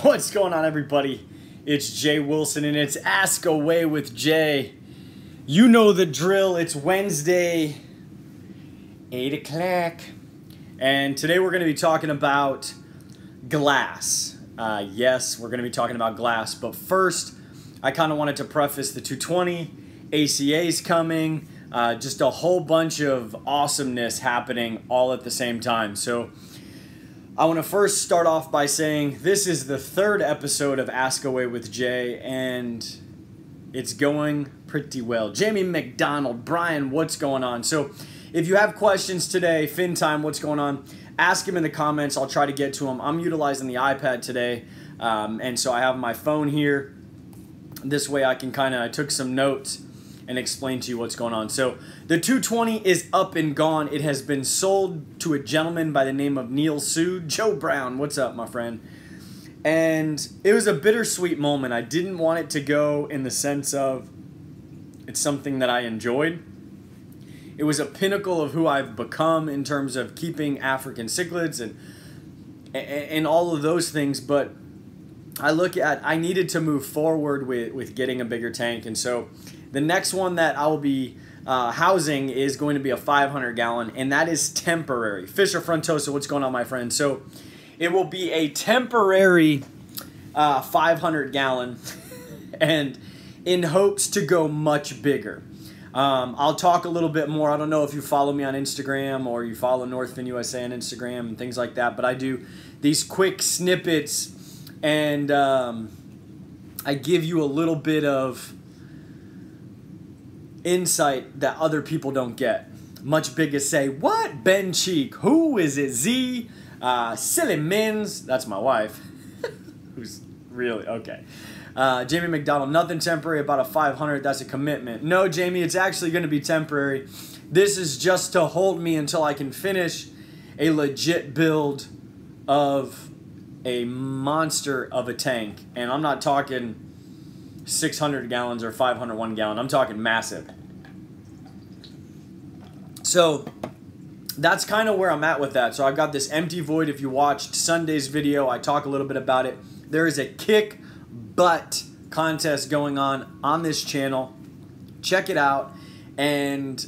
What's going on, everybody? It's Jay Wilson and it's Ask Away with Jay. You know the drill. It's Wednesday, 8 o'clock. And today we're going to be talking about glass. Yes, we're going to be talking about glass. But first, I kind of wanted to preface the 220. ACA's coming. Just a whole bunch of awesomeness happening all at the same time. So I want to first start off by saying this is the third episode of Ask Away with Jay, and it's going pretty well. Jamie McDonald, Brian, what's going on? So if you have questions today, Fin Time, what's going on? Ask him in the comments. I'll try to get to them. I'm utilizing the iPad today, and so I have my phone here. This way I can I took some notes and explain to you what's going on. So the 220 is up and gone. It has been sold to a gentleman by the name of Neil Sue. Joe Brown, what's up, my friend? And it was a bittersweet moment. I didn't want it to go in the sense of it's something that I enjoyed. It was a pinnacle of who I've become in terms of keeping African cichlids and all of those things, but I needed to move forward with getting a bigger tank, and so the next one that I'll be housing is going to be a 500 gallon, and that is temporary. Fisher Frontosa, what's going on, my friend? So it will be a temporary 500 gallon and in hopes to go much bigger. I'll talk a little bit more. I don't know if you follow me on Instagram or you follow Northfin USA on Instagram and things like that, but I do these quick snippets and I give you a little bit of insight that other people don't get. Much bigger say, what? Ben Cheek, who is it? Z, Silly Mins, that's my wife, who's really, okay. Jamie McDonald, nothing temporary about a 500, that's a commitment. No, Jamie, it's actually going to be temporary. This is just to hold me until I can finish a legit build of a monster of a tank. And I'm not talking 600 gallons or 501 gallon. I'm talking massive. So that's kind of where I'm at with that. So I've got this empty void. If you watched Sunday's video, I talk a little bit about it. There is a kick butt contest going on this channel. Check it out and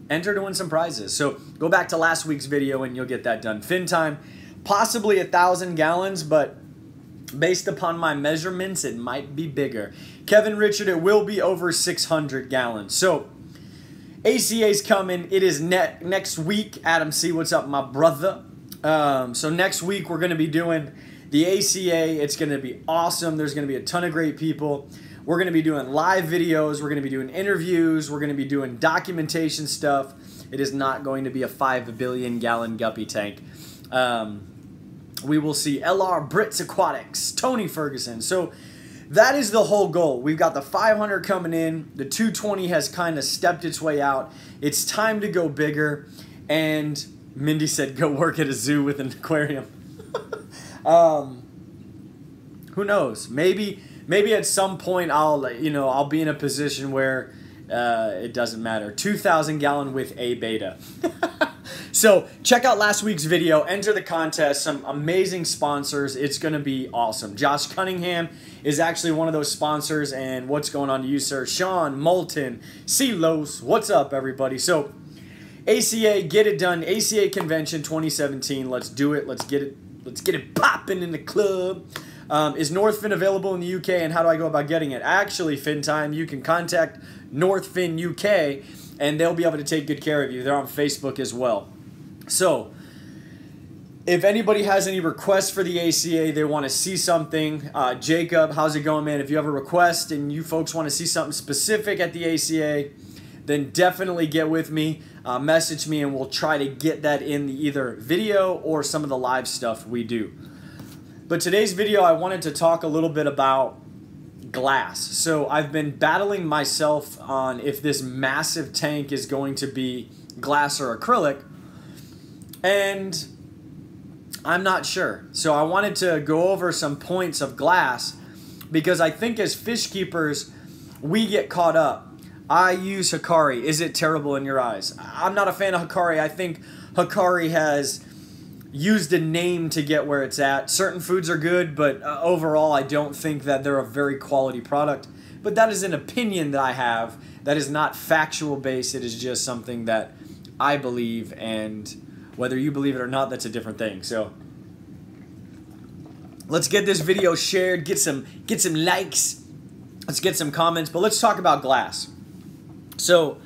enter to win some prizes. So go back to last week's video and you'll get that done. Fin Time, possibly 1,000 gallons, but based upon my measurements, it might be bigger. Kevin Richard, it will be over 600 gallons. So ACA's coming. It is next week. Adam C., what's up, my brother? So next week we're going to be doing the ACA. It's going to be awesome. There's going to be a ton of great people. We're going to be doing live videos. We're going to be doing interviews. We're going to be doing documentation stuff. It is not going to be a 5 billion gallon guppy tank. We will see LR Brits Aquatics, Tony Ferguson. So that is the whole goal. We've got the 500 coming in. The 220 has kind of stepped its way out. It's time to go bigger. And Mindy said, go work at a zoo with an aquarium. Who knows? Maybe at some point I'll be in a position where it doesn't matter. 2,000 gallon with a beta. So check out last week's video. Enter the contest. Some amazing sponsors. It's going to be awesome. Josh Cunningham is actually one of those sponsors. And what's going on to you, sir? Sean Moulton, Silos. What's up, everybody? So ACA, get it done. ACA Convention 2017. Let's do it. Let's get it popping in the club. Is Northfin available in the UK, and how do I go about getting it? Actually, Fin Time, you can contact Northfin UK, and they'll be able to take good care of you. They're on Facebook as well. So if anybody has any requests for the ACA, they want to see something, Jacob, how's it going, man? If you have a request and you folks want to see something specific at the ACA, then definitely get with me, message me, and we'll try to get that in the either video or some of the live stuff we do. But today's video, I wanted to talk a little bit about glass. So I've been battling myself on if this massive tank is going to be glass or acrylic, and I'm not sure. So I wanted to go over some points of glass because I think as fish keepers, we get caught up. I use Hikari. Is it terrible in your eyes? I'm not a fan of Hikari. I think Hikari has used a name to get where it's at. Certain foods are good, but overall I don't think that they're a very quality product. But that is an opinion that I have. That is not factual based. It is just something that I believe, and whether you believe it or not, that's a different thing. So let's get this video shared, get some likes, let's get some comments, but let's talk about glass. So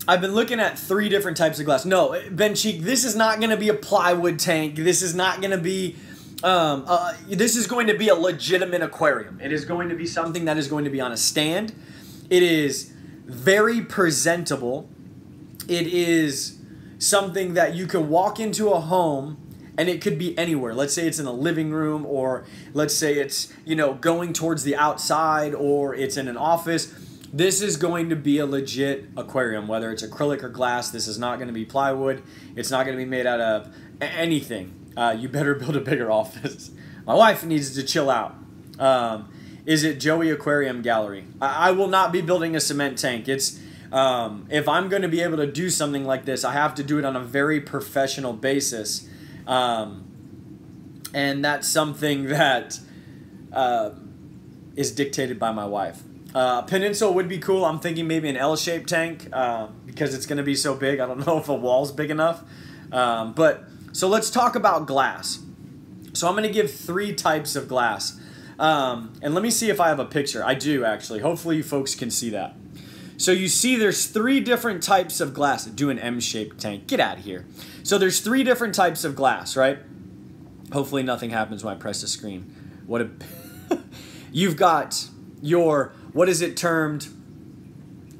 I've been looking at 3 different types of glass. No, Ben Cheek, this is not going to be a plywood tank. This is not going to be, this is going to be a legitimate aquarium. It is going to be something that is going to be on a stand. It is very presentable. It is something that you can walk into a home and it could be anywhere. Let's say it's in a living room, or let's say it's, you know, going towards the outside, or it's in an office. This is going to be a legit aquarium, whether it's acrylic or glass. This is not going to be plywood. It's not going to be made out of anything. You better build a bigger office. My wife needs to chill out. Is it Joey Aquarium Gallery? I will not be building a cement tank. It's if I'm going to be able to do something like this, I have to do it on a very professional basis. And that's something that is dictated by my wife. Peninsula would be cool. I'm thinking maybe an L-shaped tank because it's going to be so big. I don't know if a wall's big enough. So let's talk about glass. So I'm going to give 3 types of glass. And let me see if I have a picture. I do, actually. Hopefully you folks can see that. So you see there's 3 different types of glass. Do an M-shaped tank. Get out of here. So there's 3 different types of glass, right? Hopefully nothing happens when I press the screen. What a... You've got your... What is it termed?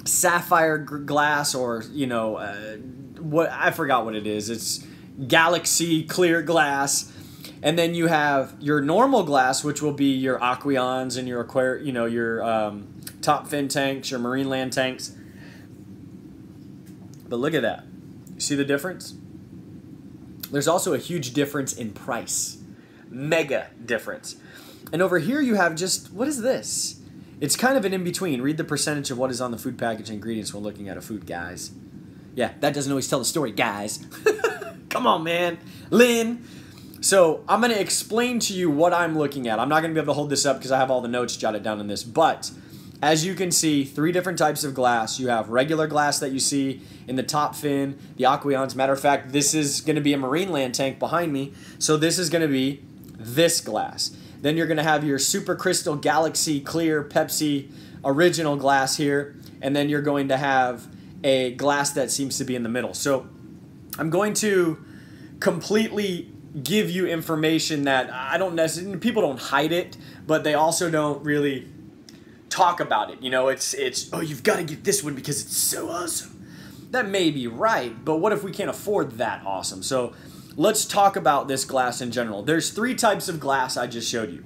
Sapphire glass, or, you know, what, I forgot what it is. It's galaxy clear glass. And then you have your normal glass, which will be your aqueons and your your top fin tanks, your marine land tanks. But look at that. You see the difference? There's also a huge difference in price. Mega difference. And over here you have just, what is this? It's kind of an in-between. Read the percentage of what is on the food package ingredients when looking at a food, guys. Yeah, that doesn't always tell the story, guys. Come on, man. Lynn. So I'm going to explain to you what I'm looking at. I'm not going to be able to hold this up because I have all the notes jotted down in this. But as you can see, 3 different types of glass. You have regular glass that you see in the top fin, the aqueons. Matter of fact, this is going to be a marine land tank behind me. So this is going to be this glass. Then you're going to have your Super Crystal Galaxy Clear Pepsi original glass here. And then you're going to have a glass that seems to be in the middle. So I'm going to completely give you information that I don't necessarily, people don't hide it, but they also don't really talk about it. You know, it's oh, you've got to get this one because it's so awesome. That may be right, but what if we can't afford that awesome? So let's talk about this glass in general. There's 3 types of glass I just showed you.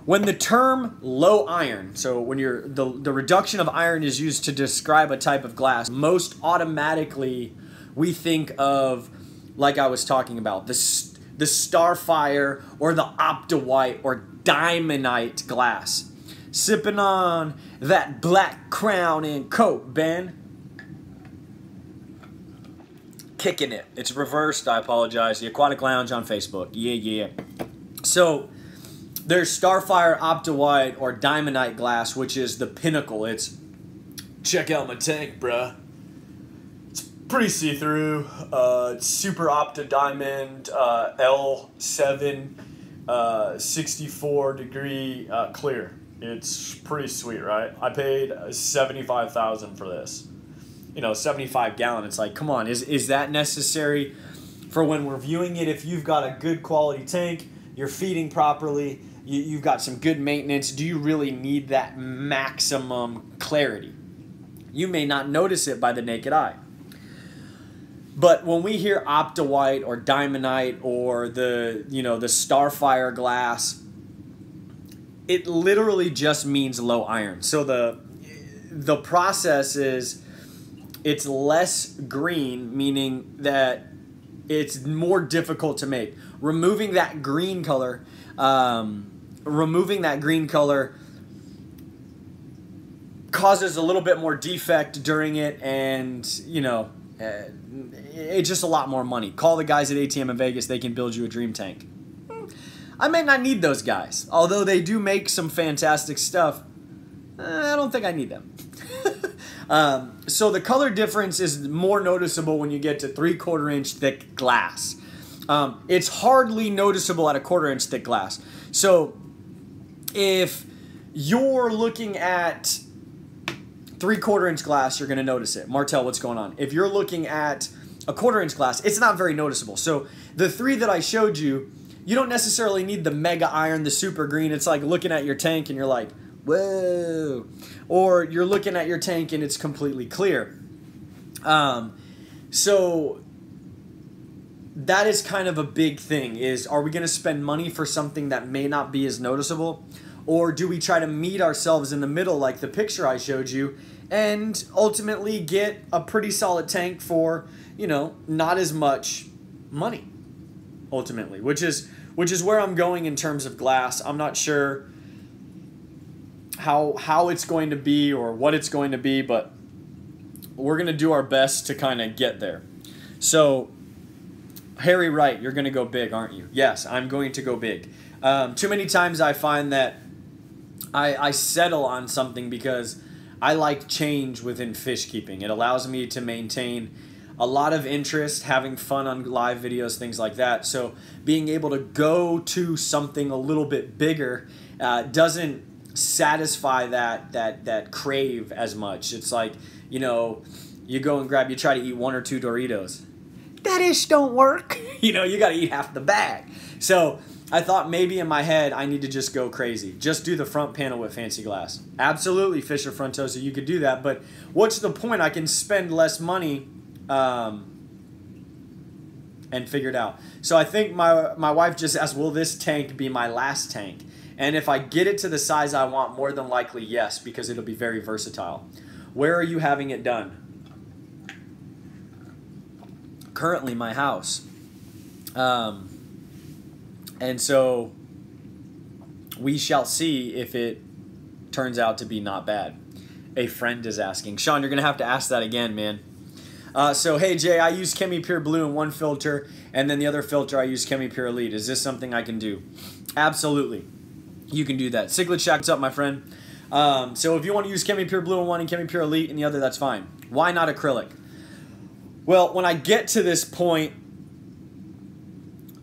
When the term low iron, so when the reduction of iron is used to describe a type of glass, most automatically we think of, like I was talking about, the Starfire or the Optawhite or Diamondite glass. Sipping on that Black Crown and Coke, Ben. Kicking it. It's reversed, I apologize. The Aquatic Lounge on Facebook. Yeah. So there's Starfire, Optawhite, or Diamondite glass, which is the pinnacle. It's, check out my tank, bruh. It's pretty see-through. It's Super Opta Diamond L7 64 degree clear. It's pretty sweet, right? I paid $75,000 for this. You know, 75 gallon. It's like, come on, is that necessary for when we're viewing it? If you've got a good quality tank, you're feeding properly, you've got some good maintenance, do you really need that maximum clarity? You may not notice it by the naked eye. But when we hear Optawhite or Diamondite or the Starfire glass, it literally just means low iron. So the process is, it's less green, meaning that it's more difficult to make. Removing that green color causes a little bit more defect during it, and it's just a lot more money. Call the guys at ATM in Vegas. They can build you a dream tank. I may not need those guys. Although they do make some fantastic stuff, I don't think I need them. So the color difference is more noticeable when you get to 3/4 inch thick glass. It's hardly noticeable at a 1/4 inch thick glass. So if you're looking at 3/4 inch glass, you're going to notice it. Martel, what's going on? If you're looking at a 1/4 inch glass, it's not very noticeable. So the 3 that I showed you, you don't necessarily need the mega iron, the super green. It's like looking at your tank and you're like, whoa. Or you're looking at your tank and it's completely clear. So that is kind of a big thing, is are we going to spend money for something that may not be as noticeable? Or do we try to meet ourselves in the middle like the picture I showed you and ultimately get a pretty solid tank for, you know, not as much money ultimately, which is where I'm going in terms of glass. I'm not sure how it's going to be or what it's going to be, but we're going to do our best to kind of get there. So Harry Wright, you're going to go big, aren't you? Yes, I'm going to go big. Too many times I find that I settle on something because I like change within fish keeping. It allows me to maintain a lot of interest, having fun on live videos, things like that. So being able to go to something a little bit bigger doesn't satisfy that crave as much. It's like, you know, you go and you try to eat 1 or 2 Doritos. That ish don't work. You know, you got to eat half the bag. So I thought maybe in my head I need to just go crazy. Just do the front panel with fancy glass. Absolutely, Fisher Frontosa, you could do that. But what's the point? I can spend less money and figure it out. So I think my wife just asked, will this tank be my last tank? And if I get it to the size I want, more than likely, yes, because it'll be very versatile. Where are you having it done? Currently, my house. And so we shall see if it turns out to be not bad. A friend is asking. Sean, you're going to have to ask that again, man. So, hey, Jay, I use Chemi Pure Blue in one filter, and then the other filter I use Chemi Pure Elite. Is this something I can do? Absolutely. You can do that. Cichlid Shack, what's up, my friend? So if you want to use Chemi Pure Blue in one and Chemi Pure Elite in the other, that's fine. Why not acrylic? Well, when I get to this point,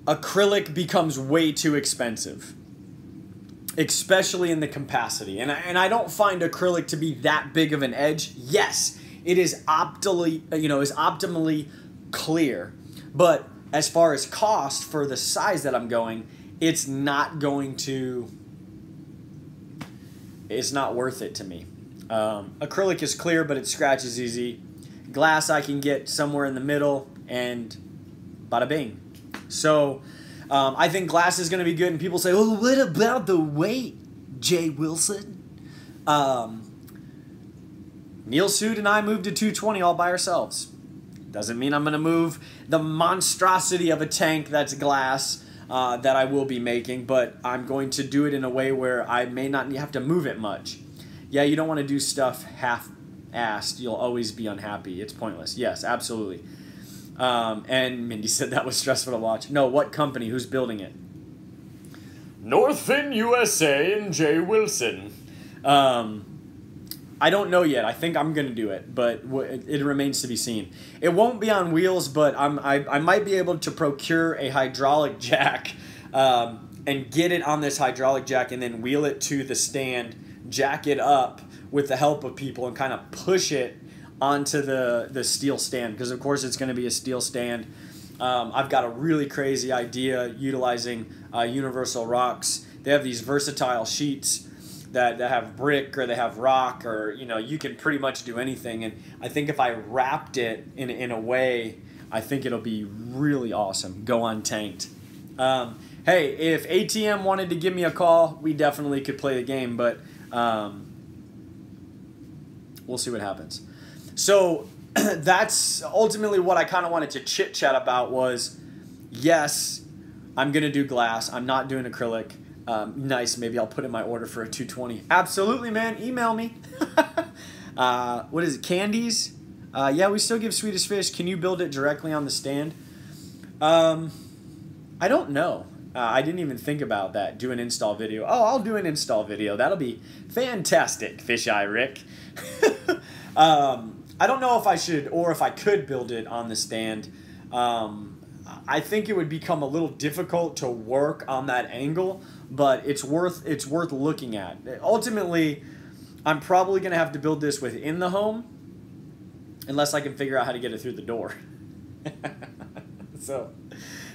acrylic becomes way too expensive, especially in the capacity. And I don't find acrylic to be that big of an edge. Yes, it is optimally clear, but as far as cost for the size that I'm going, it's not worth it to me. Acrylic is clear, but it scratches easy. Glass I can get somewhere in the middle, and bada bing. So I think glass is going to be good, and people say, oh, what about the weight, Jay Wilson? Neil Sood and I moved to 220 all by ourselves. Doesn't mean I'm going to move the monstrosity of a tank that's glass that I will be making, but I'm going to do it in a way where I may not have to move it much. Yeah, you don't want to do stuff half-assed. You'll always be unhappy. It's pointless. Yes, absolutely. And Mindy said that was stressful to watch. No, what company? Who's building it? Northfin USA and Jay Wilson. I don't know yet. I think I'm going to do it, but it remains to be seen. It won't be on wheels, but I might be able to procure a hydraulic jack and get it on this hydraulic jack and then wheel it to the stand, jack it up with the help of people, and kind of push it onto the steel stand, because of course it's going to be a steel stand. I've got a really crazy idea utilizing Universal Rocks. They have these versatile sheets that have brick, or they have rock, or you can pretty much do anything. And I think if I wrapped it in a way, I think it'll be really awesome. Go untanked. Hey, if ATM wanted to give me a call, we definitely could play the game, but we'll see what happens. So that's ultimately what I kind of wanted to chit-chat about was, yes, I'm going to do glass. I'm not doing acrylic. Nice. Maybe I'll put in my order for a 220. Absolutely, man. Email me. What is it? Candies? Yeah, we still give Swedish Fish. Can you build it directly on the stand? I don't know. I didn't even think about that. Do an install video. Oh, I'll do an install video. That'll be fantastic, Fish Eye Rick. I don't know if I should or if I could build it on the stand. I think it would become a little difficult to work on that angle, but it's worth looking at. Ultimately, I'm probably going to have to build this within the home unless I can figure out how to get it through the door. So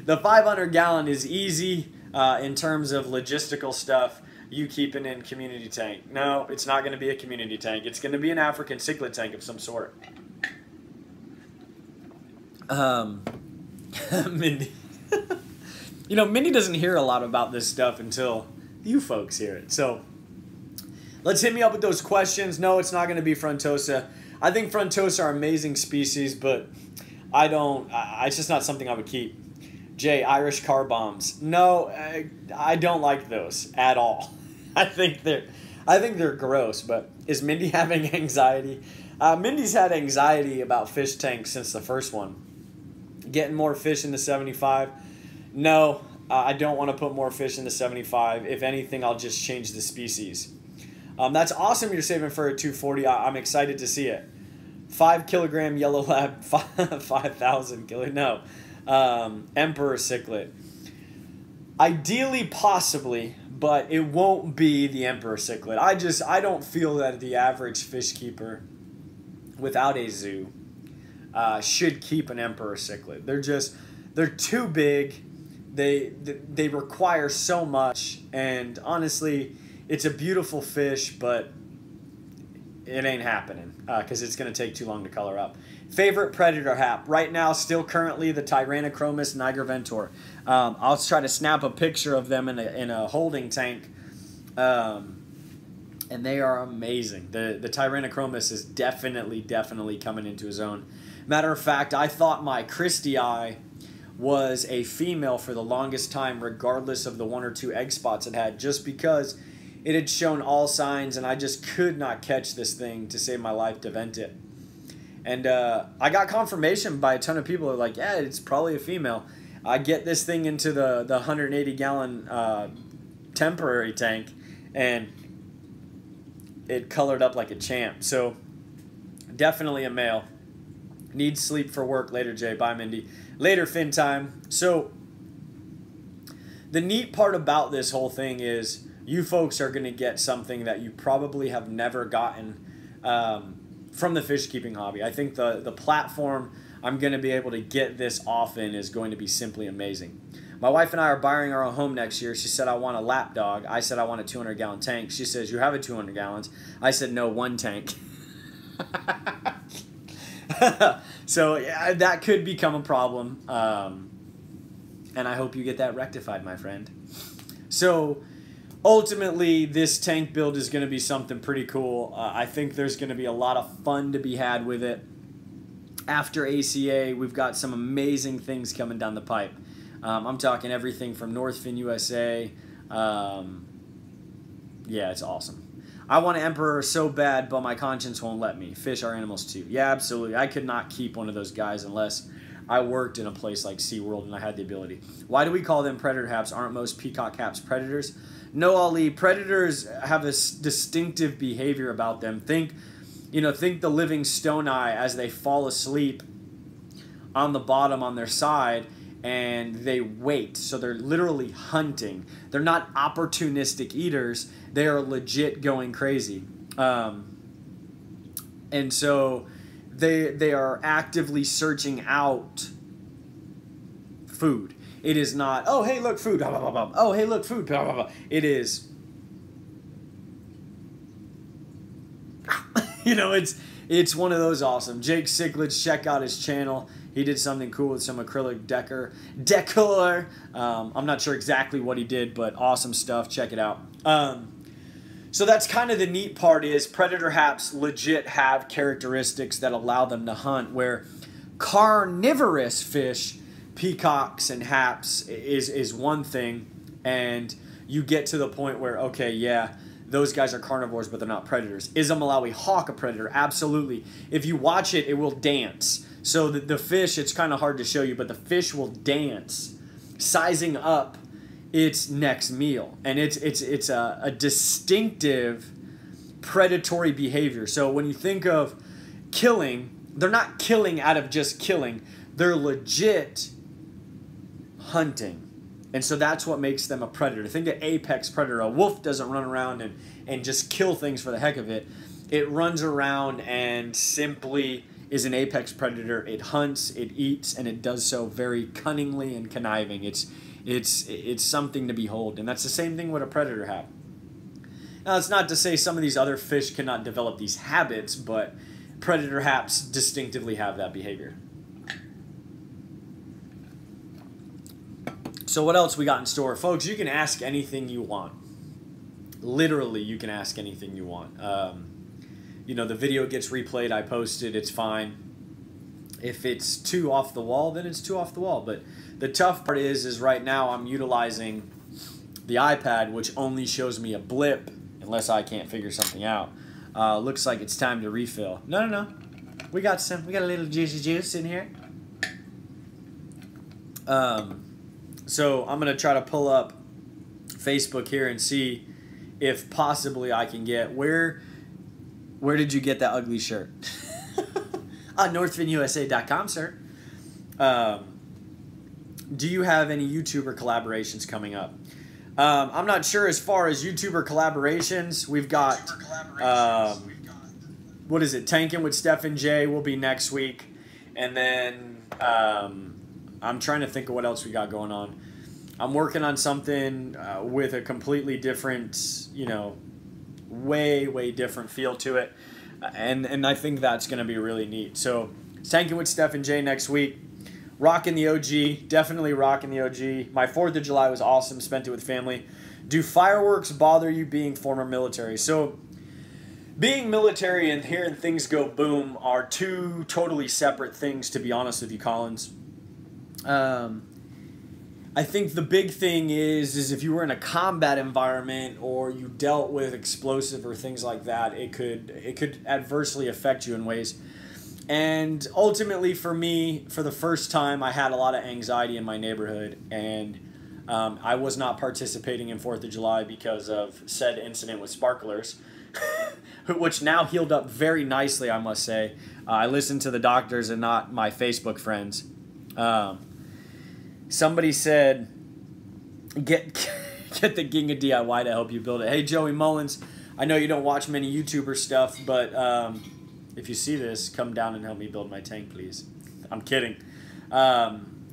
the 500-gallon is easy in terms of logistical stuff. You keep it in community tank. No, it's not going to be a community tank. It's going to be an African cichlid tank of some sort. Mindy. You know, Mindy doesn't hear a lot about this stuff until you folks hear it. So let's hit me up with those questions. No, it's not going to be Frontosa. I think Frontosa are amazing species, but it's just not something I would keep. Jay, Irish car bombs. No, I don't like those at all. I think they're gross, but is Mindy having anxiety? Mindy's had anxiety about fish tanks since the first one. Getting more fish in the 75. No, I don't want to put more fish in the 75. If anything, I'll just change the species. That's awesome you're saving for a 240. I'm excited to see it. 5 kilogram yellow lab, 5,000 kilo. No. Emperor cichlid. Ideally, possibly, but it won't be the Emperor cichlid. I don't feel that the average fish keeper without a zoo should keep an Emperor cichlid. They're too big. They require so much, and honestly, it's a beautiful fish, but it ain't happening because it's going to take too long to color up. Favorite predator hap right now, still currently the Tyrannochromis nigerventor. I'll try to snap a picture of them in a holding tank, and they are amazing. The Tyrannochromis is definitely coming into his own. Matter of fact, I thought my Christie eye was a female for the longest time, regardless of the 1 or 2 egg spots it had, just because it had shown all signs, and I just could not catch this thing to save my life to vent it. And I got confirmation by a ton of people who are like, yeah, it's probably a female. I get this thing into the 180-gallon temporary tank, and it colored up like a champ. So definitely a male. Needs sleep for work later, Jay. Bye, Mindy. Later, fin time. So the neat part about this whole thing is you folks are going to get something that you probably have never gotten from the fish keeping hobby. I think the platform I'm going to be able to get this off in is going to be simply amazing. My wife and I are buying our own home next year. She said, I want a lap dog. I said, I want a 200-gallon tank. She says, you have a 200 gallons. I said, no, 1 tank. So yeah, that could become a problem. And I hope you get that rectified, my friend. So ultimately, this tank build is going to be something pretty cool. I think there's going to be a lot of fun to be had with it. After ACA, we've got some amazing things coming down the pipe. I'm talking everything from Northfin USA. Yeah, it's awesome. I want an Emperor so bad, but my conscience won't let me. Fish are animals too. Yeah, absolutely. I could not keep one of those guys unless I worked in a place like SeaWorld and I had the ability. Why do we call them predator haps? Aren't most peacock haps predators? No, Ali. Predators have a distinctive behavior about them. Think the living stone eye as they fall asleep on the bottom on their side, and they wait. So they're literally hunting. They're not opportunistic eaters. They are legit going crazy. And so they are actively searching out food. It is not, oh, hey, look, food. Blah, blah, blah, blah. Oh, hey, look, food. Blah, blah, blah. It is, it's one of those awesome. Jake Cichlids, check out his channel. He did something cool with some acrylic decor. I'm not sure exactly what he did, but awesome stuff. Check it out. So that's kind of the neat part is predator haps legit have characteristics that allow them to hunt, where carnivorous fish, peacocks and haps, is one thing, and you get to the point where, okay, yeah, those guys are carnivores, but they're not predators. Is a Malawi hawk a predator? Absolutely. If you watch it, it will dance. So the fish, it's kind of hard to show you, but the fish will dance, sizing up its next meal. And it's a distinctive predatory behavior. So when you think of killing, they're not killing out of just killing. They're legit hunting. And so that's what makes them a predator. Think of apex predator. A wolf doesn't run around and just kill things for the heck of it. It runs around and simply is an apex predator. It hunts, it eats, and it does so very cunningly and conniving. It's something to behold. And that's the same thing what a predator have. Now, it's not to say some of these other fish cannot develop these habits, but predator haps distinctively have that behavior. So what else we got in store? Folks, you can ask anything you want. Literally, you can ask anything you want. You know, the video gets replayed, I post it, it's fine. If it's too off the wall, then it's too off the wall. But the tough part is right now I'm utilizing the iPad, which only shows me a blip, unless I can't figure something out. Looks like it's time to refill. No. We got a little juicy juice in here. So I'm going to try to pull up Facebook here and see if possibly I can get, where did you get that ugly shirt? On northfinusa.com, sir. Do you have any YouTuber collaborations coming up? I'm not sure as far as YouTuber collaborations. We've got, what is it? Tanking with Steph and Jay will be next week. And then I'm trying to think of what else we got going on. I'm working on something with a completely different, you know, way different feel to it. And I think that's going to be really neat. So, Tanking with Steph and Jay next week. Rocking the OG. Definitely rocking the OG. My 4th of July was awesome. Spent it with family. Do fireworks bother you being former military? So, being military and hearing things go boom are two totally separate things, to be honest with you, Collins. I think the big thing is if you were in a combat environment or you dealt with explosive or things like that, it could adversely affect you in ways. And ultimately for me, for the first time, I had a lot of anxiety in my neighborhood, and I was not participating in 4th of July because of said incident with sparklers, which now healed up very nicely, I must say. I listened to the doctors and not my Facebook friends. Somebody said, get the Ginga DIY to help you build it. Hey, Joey Mullins, I know you don't watch many YouTuber stuff, but if you see this, come down and help me build my tank, please. I'm kidding.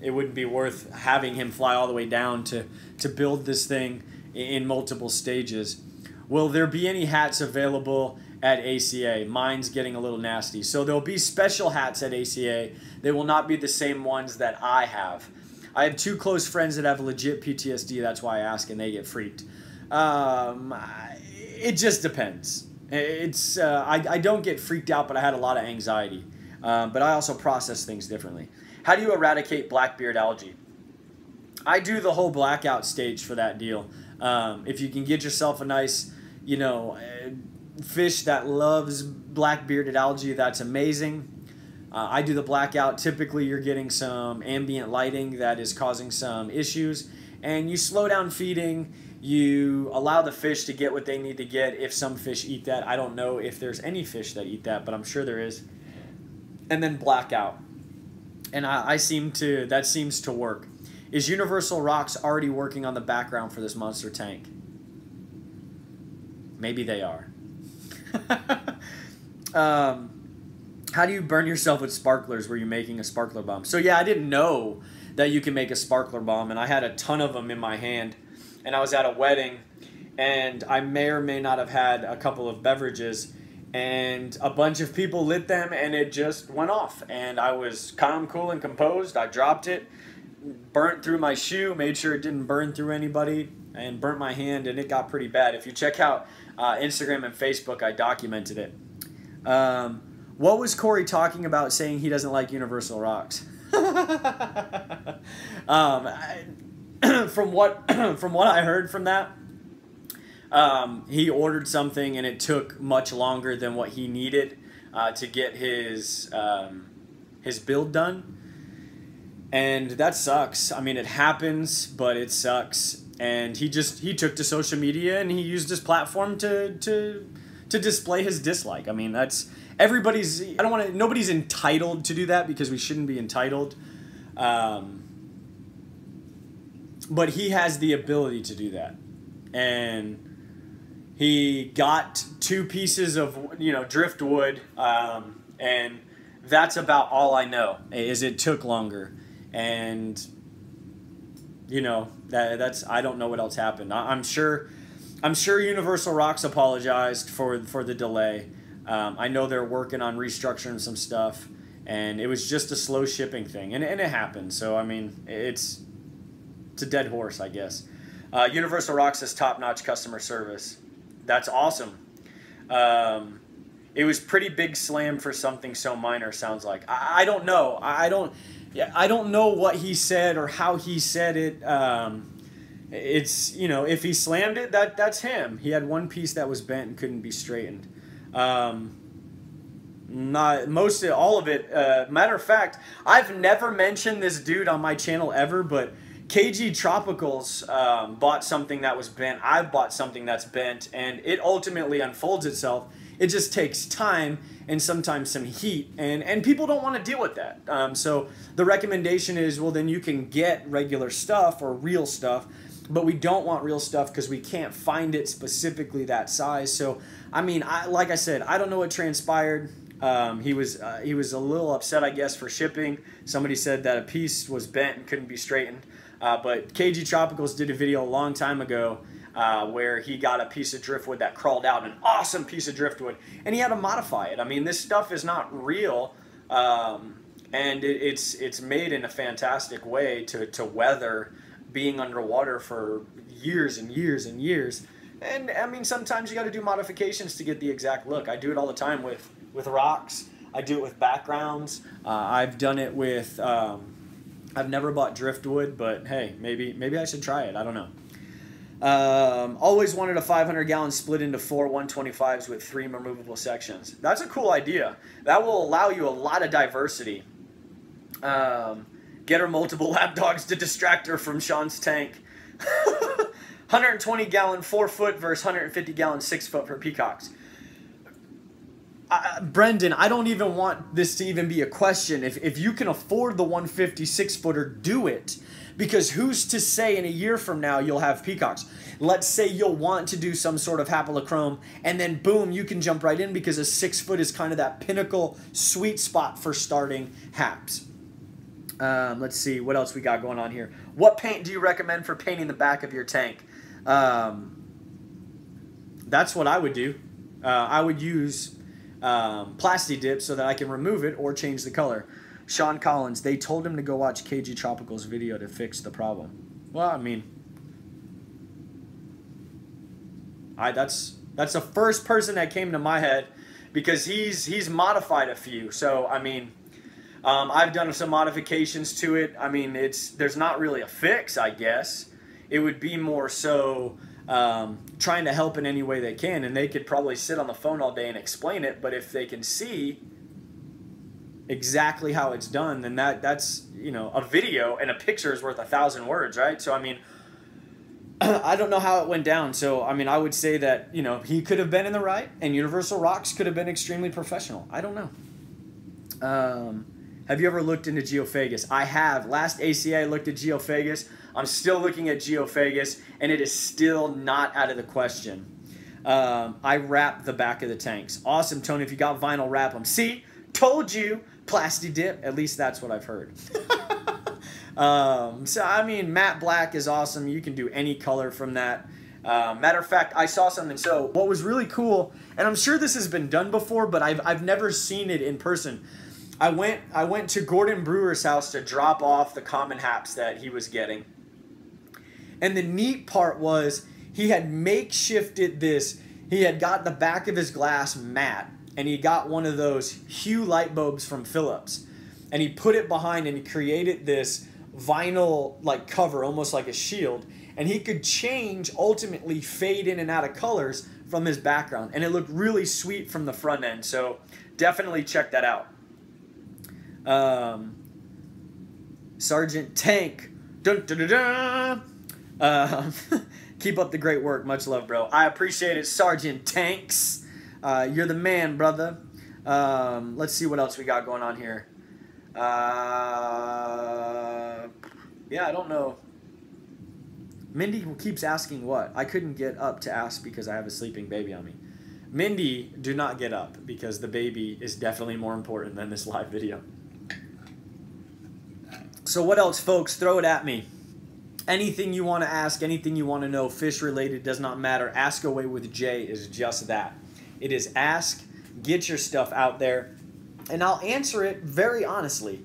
It wouldn't be worth having him fly all the way down to build this thing in multiple stages. Will there be any hats available at ACA? Mine's getting a little nasty. So there'll be special hats at ACA. They will not be the same ones that I have. I have 2 close friends that have legit PTSD. That's why I ask, and they get freaked. It just depends. It's I don't get freaked out, but I had a lot of anxiety. But I also process things differently. How do you eradicate blackbeard algae? I do the whole blackout stage for that deal. If you can get yourself a nice, you know, fish that loves black-bearded algae, that's amazing. I do the blackout. Typically, you're getting some ambient lighting that is causing some issues. And you slow down feeding. You allow the fish to get what they need to get. If some fish eat that, I don't know if there's any fish that eat that, but I'm sure there is. And then blackout. And that seems to work. Is Universal Rocks already working on the background for this monster tank? Maybe they are. How do you burn yourself with sparklers? Were you making a sparkler bomb? So yeah, I didn't know that you can make a sparkler bomb, and I had a ton of them in my hand, and I was at a wedding, and I may or may not have had a couple of beverages, and a bunch of people lit them, and it just went off, and I was calm, cool, and composed. I dropped it, burnt through my shoe, made sure it didn't burn through anybody, and burnt my hand, and it got pretty bad. If you check out Instagram and Facebook, I documented it. What was Corey talking about saying he doesn't like Universal Rocks? From what I heard from that, He ordered something and it took much longer than what he needed to get his build done. And that sucks. I mean, it happens, but it sucks. And he took to social media and he used his platform to display his dislike. I mean, that's everybody's. I don't want to. Nobody's entitled to do that because we shouldn't be entitled. But he has the ability to do that, and he got 2 pieces of driftwood, and that's about all I know. Is it took longer, and that's I don't know what else happened. I'm sure Universal Rocks apologized for the delay. I know they're working on restructuring some stuff, and it was just a slow shipping thing, and it happened. So I mean, it's a dead horse, I guess. Universal Rocks has top-notch customer service. That's awesome. It was pretty big slam for something so minor. Sounds like I don't know. I don't know what he said or how he said it. It's if he slammed it, that's him. He had one piece that was bent and couldn't be straightened. Not most of all of it. Matter of fact, I've never mentioned this dude on my channel ever, but KG Tropicals bought something that was bent. I've bought something that's bent, and it ultimately unfolds itself. It just takes time and sometimes some heat, and people don't want to deal with that. So the recommendation is, well, then you can get regular stuff or real stuff, but we don't want real stuff because we can't find it specifically that size. So, I mean, like I said, I don't know what transpired. He was a little upset, I guess, for shipping. Somebody said that a piece was bent and couldn't be straightened. But KG Tropicals did a video a long time ago where he got a piece of driftwood that crawled out, an awesome piece of driftwood, and he had to modify it. I mean, this stuff is not real, and it's made in a fantastic way to weather being underwater for years and years and years. And I mean, sometimes you got to do modifications to get the exact look. I do it all the time with rocks. I do it with backgrounds. I've done it with. I've never bought driftwood, but hey, maybe I should try it. I don't know. Always wanted a 500-gallon split into 4 125s with 3 removable sections. That's a cool idea. That will allow you a lot of diversity. Get her multiple lap dogs to distract her from Sean's tank. 120-gallon 4-foot versus 150-gallon 6-foot for peacocks. Brendan, I don't even want this to even be a question. If you can afford the 156-footer, do it. Because who's to say in a year from now you'll have peacocks? Let's say you'll want to do some sort of hapalochrome, and then boom, you can jump right in because a 6-foot is kind of that pinnacle sweet spot for starting haps. Let's see what else we got going on here. What paint do you recommend for painting the back of your tank? That's what I would do. I would use Plasti Dip so that I can remove it or change the color. Sean Collins, they told him to go watch KG Tropical's video to fix the problem. Well, I mean, that's the first person that came to my head because he's modified a few. So I mean, I've done some modifications to it. I mean, there's not really a fix, I guess. It would be more so trying to help in any way they can, and they could probably sit on the phone all day and explain it, but if they can see exactly how it's done, then that's a video and a picture is worth 1,000 words, right? So I mean, I don't know how it went down. So I mean, I would say that he could have been in the right, and Universal Rocks could have been extremely professional. I don't know. Have you ever looked into Geophagus? I have. Last ACA I looked at Geophagus. I'm still looking at Geophagus, and it is still not out of the question. I wrap the back of the tanks. Awesome, Tony. If you got vinyl, wrap them. See? Told you. Plasti Dip. At least that's what I've heard. So, I mean, matte black is awesome. You can do any color from that. Matter of fact, I saw something. So what was really cool, and I'm sure this has been done before, but I've never seen it in person. I went to Gordon Brewer's house to drop off the common haps that he was getting. And the neat part was he had makeshifted this. He had got the back of his glass matte, and he got one of those Hue light bulbs from Philips, and he put it behind, and he created this vinyl like cover, almost like a shield, and he could change, ultimately fade in and out of colors from his background, and it looked really sweet from the front end. So definitely check that out. Sergeant Tank, dun, dun, dun, dun. Keep up the great work. Much love, bro. I appreciate it, Sergeant Tanks. You're the man, brother. Let's see what else we got going on here. Yeah, I don't know. Mindy keeps asking what? I couldn't get up to ask because I have a sleeping baby on me. Mindy, do not get up because the baby is definitely more important than this live video. So what else, folks? Throw it at me. Anything you want to ask, anything you want to know, fish related, does not matter. Ask Away with Jay is just that. It is ask, get your stuff out there, and I'll answer it very honestly.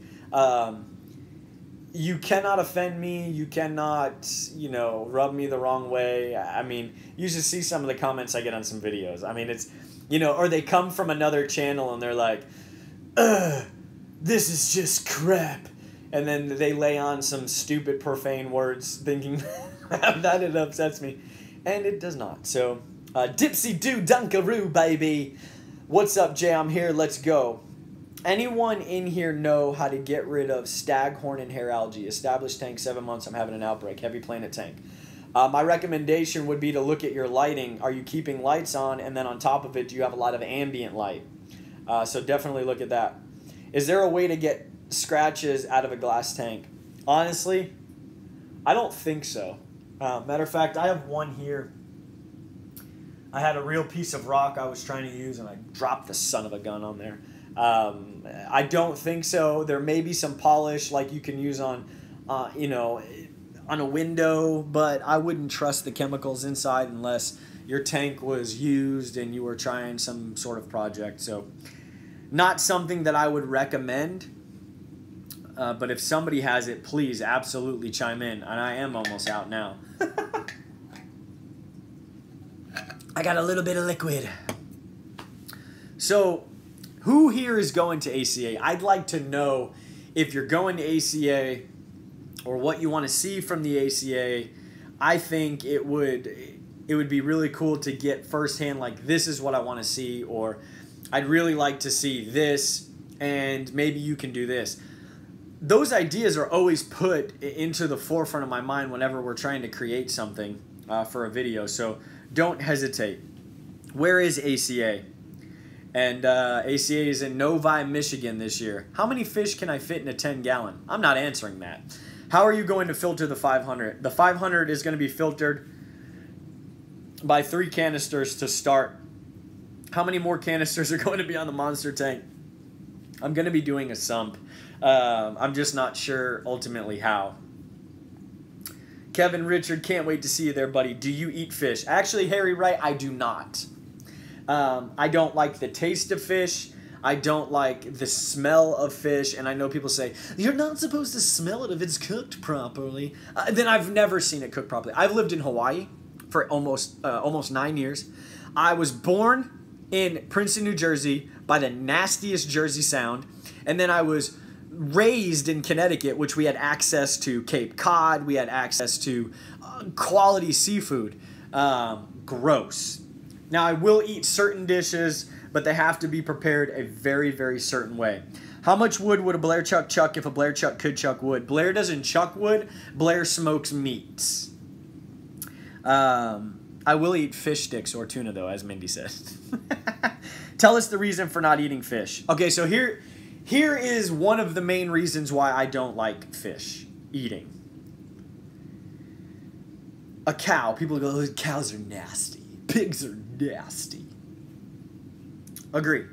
You cannot offend me. You cannot, you know, rub me the wrong way. I mean, you should see some of the comments I get on some videos. I mean, it's, you know, or they come from another channel and they're like, this is just crap. And then they lay on some stupid profane words thinking that it upsets me. And it does not. So, dipsy do dunkaroo, baby. What's up, Jay? I'm here. Let's go. Anyone in here know how to get rid of staghorn and hair algae? Established tank, 7 months. I'm having an outbreak. Heavy planet tank. My recommendation would be to look at your lighting. Are you keeping lights on? And then on top of it, do you have a lot of ambient light? So definitely look at that. Is there a way to get scratches out of a glass tank? Honestly, I don't think so. Matter of fact, I have one here. I had a real piece of rock I was trying to use, and I dropped the son of a gun on there. I don't think so. There may be some polish like you can use on, you know, on a window, but I wouldn't trust the chemicals inside unless your tank was used and you were trying some sort of project. So not something that I would recommend, but if somebody has it, please absolutely chime in. And I am almost out now. I got a little bit of liquid. So who here is going to ACA? I'd like to know if you're going to ACA or what you want to see from the ACA. I think it would be really cool to get firsthand, like, this is what I want to see, or I'd really like to see this, and maybe you can do this. Those ideas are always put into the forefront of my mind whenever we're trying to create something for a video, so don't hesitate. Where is ACA? And ACA is in Novi, Michigan this year. How many fish can I fit in a 10-gallon? I'm not answering that. How are you going to filter the 500? The 500 is going to be filtered by 3 canisters to start. How many more canisters are going to be on the monster tank? I'm going to be doing a sump. I'm just not sure ultimately how. Kevin Richard, can't wait to see you there, buddy. Do you eat fish? Actually, Harry Wright, I do not. I don't like the taste of fish. I don't like the smell of fish. And I know people say, you're not supposed to smell it if it's cooked properly. Then I've never seen it cooked properly. I've lived in Hawaii for almost 9 years. I was born in Princeton, New Jersey by the nastiest Jersey Sound. And then I was raised in Connecticut, which we had access to Cape Cod. We had access to quality seafood. Gross. Now, I will eat certain dishes, but they have to be prepared a very, very certain way. How much wood would a Blair Chuck chuck if a Blair Chuck could chuck wood? Blair doesn't chuck wood. Blair smokes meats. I will eat fish sticks or tuna, though, as Mindy said. Tell us the reason for not eating fish. Okay, so here is one of the main reasons why I don't like fish eating. A cow. People go, oh, cows are nasty. Pigs are nasty. Agree.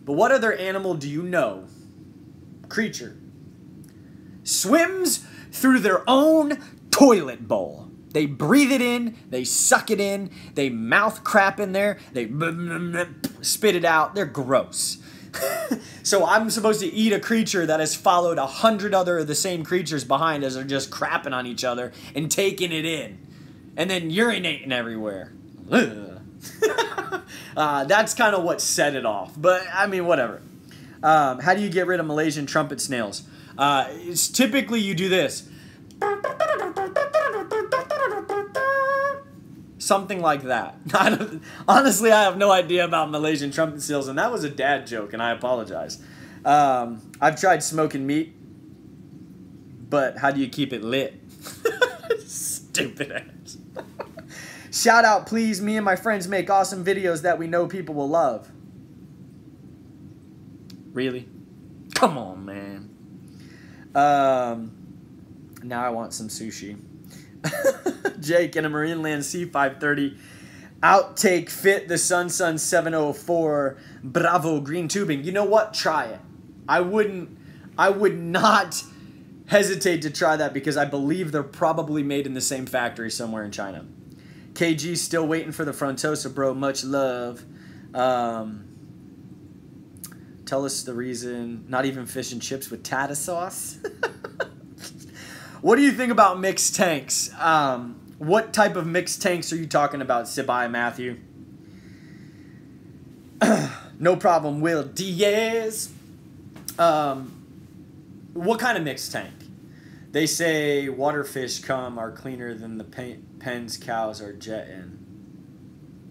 But what other animal do you know, creature, swims through their own toilet bowl? They breathe it in, they suck it in, they mouth crap in there, they spit it out. They're gross. So I'm supposed to eat a creature that has followed 100 other of the same creatures behind as they're just crapping on each other and taking it in. And then urinating everywhere. That's kind of what set it off. But, I mean, whatever. How do you get rid of Malaysian trumpet snails? It's typically you do this. something like that. Honestly, I have no idea about Malaysian trumpet seals, and that was a dad joke, and I apologize. I've tried smoking meat, but how do you keep it lit? Stupid ass. Shout out, please. Me and my friends make awesome videos that we know people will love. Really? Come on, man. Now I want some sushi. Jake in a Marineland C530. Outtake fit the Sun 704 Bravo green tubing. You know what? Try it. I would not hesitate to try that because I believe they're probably made in the same factory somewhere in China. KG still waiting for the Frontosa, bro. Much love. Tell us the reason. Not even fish and chips with tartar sauce. What do you think about mixed tanks? What type of mixed tanks are you talking about, Sibai Matthew? No problem, Will Diaz. What kind of mixed tank? They say water fish are cleaner than the pens cows are jetting.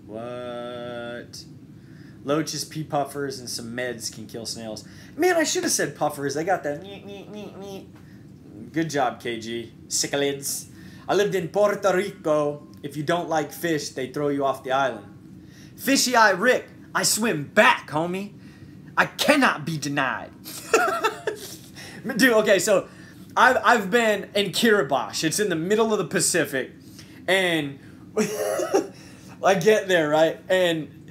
What? Loaches, pea puffers, and some meds can kill snails. Man, I should have said puffers. They got that meat. Good job, KG. Cichlids. I lived in Puerto Rico. If you don't like fish, they throw you off the island. Fishy Eye Rick. I swim back, homie. I cannot be denied. Dude, okay, so I've been in Kiribati. It's in the middle of the Pacific. And I get there, right? And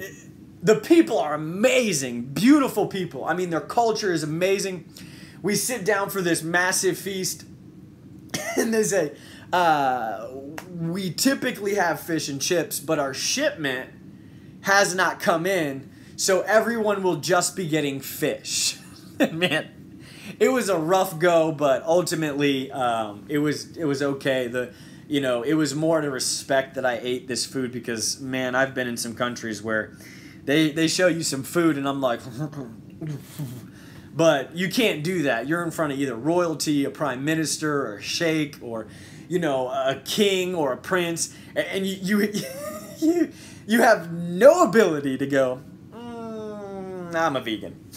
the people are amazing. Beautiful people. I mean, their culture is amazing. We sit down for this massive feast. And they say, we typically have fish and chips, but our shipment has not come in. So everyone will just be getting fish. Man, it was a rough go, but ultimately it was okay. It was more to respect that I ate this food because, man, I've been in some countries where they show you some food and I'm like, but you can't do that. You're in front of either royalty, a prime minister, or a sheikh, or a king or a prince, and you have no ability to go, I'm a vegan.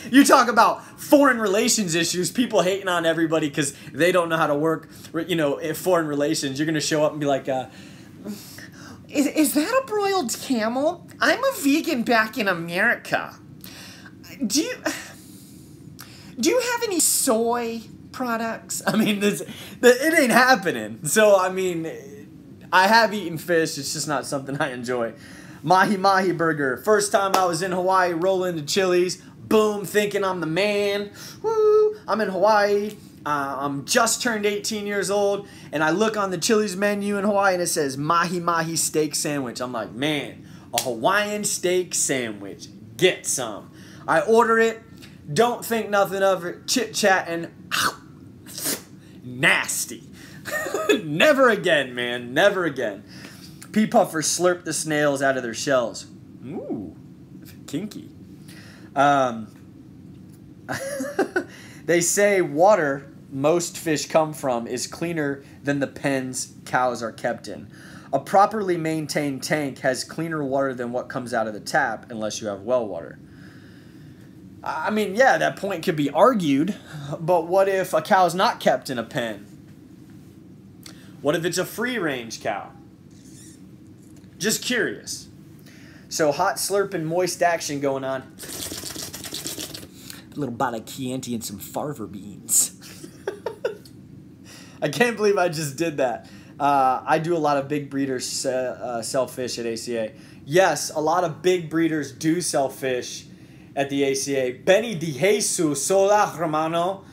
You talk about foreign relations issues, people hating on everybody because they don't know how to work, foreign relations. You're going to show up and be like, is that a broiled camel? I'm a vegan back in America. Do you have any soy products? I mean, it ain't happening. So, I mean, I have eaten fish. It's just not something I enjoy. Mahi Mahi Burger. First time I was in Hawaii, roll into Chili's. Boom, thinking I'm the man. Woo, I'm in Hawaii. I'm just turned 18 years old. And I look on the Chili's menu in Hawaii and it says Mahi Mahi steak sandwich. I'm like, man, a Hawaiian steak sandwich. Get some. I order it. Don't think nothing of it. Chit chat and nasty. Never again, man. Never again. Pea puffers slurp the snails out of their shells. Ooh, kinky. They say water most fish come from is cleaner than the pens cows are kept in. A properly maintained tank has cleaner water than what comes out of the tap unless you have well water. I mean, yeah, that point could be argued, but what if a cow's not kept in a pen? What if it's a free-range cow? Just curious. So hot slurping, moist action going on. A little bite of Chianti and some farver beans. I can't believe I just did that. I do a lot of big breeders sell fish at ACA. Yes, a lot of big breeders do sell fish at the ACA. Benny De Jesus, hola, hermano.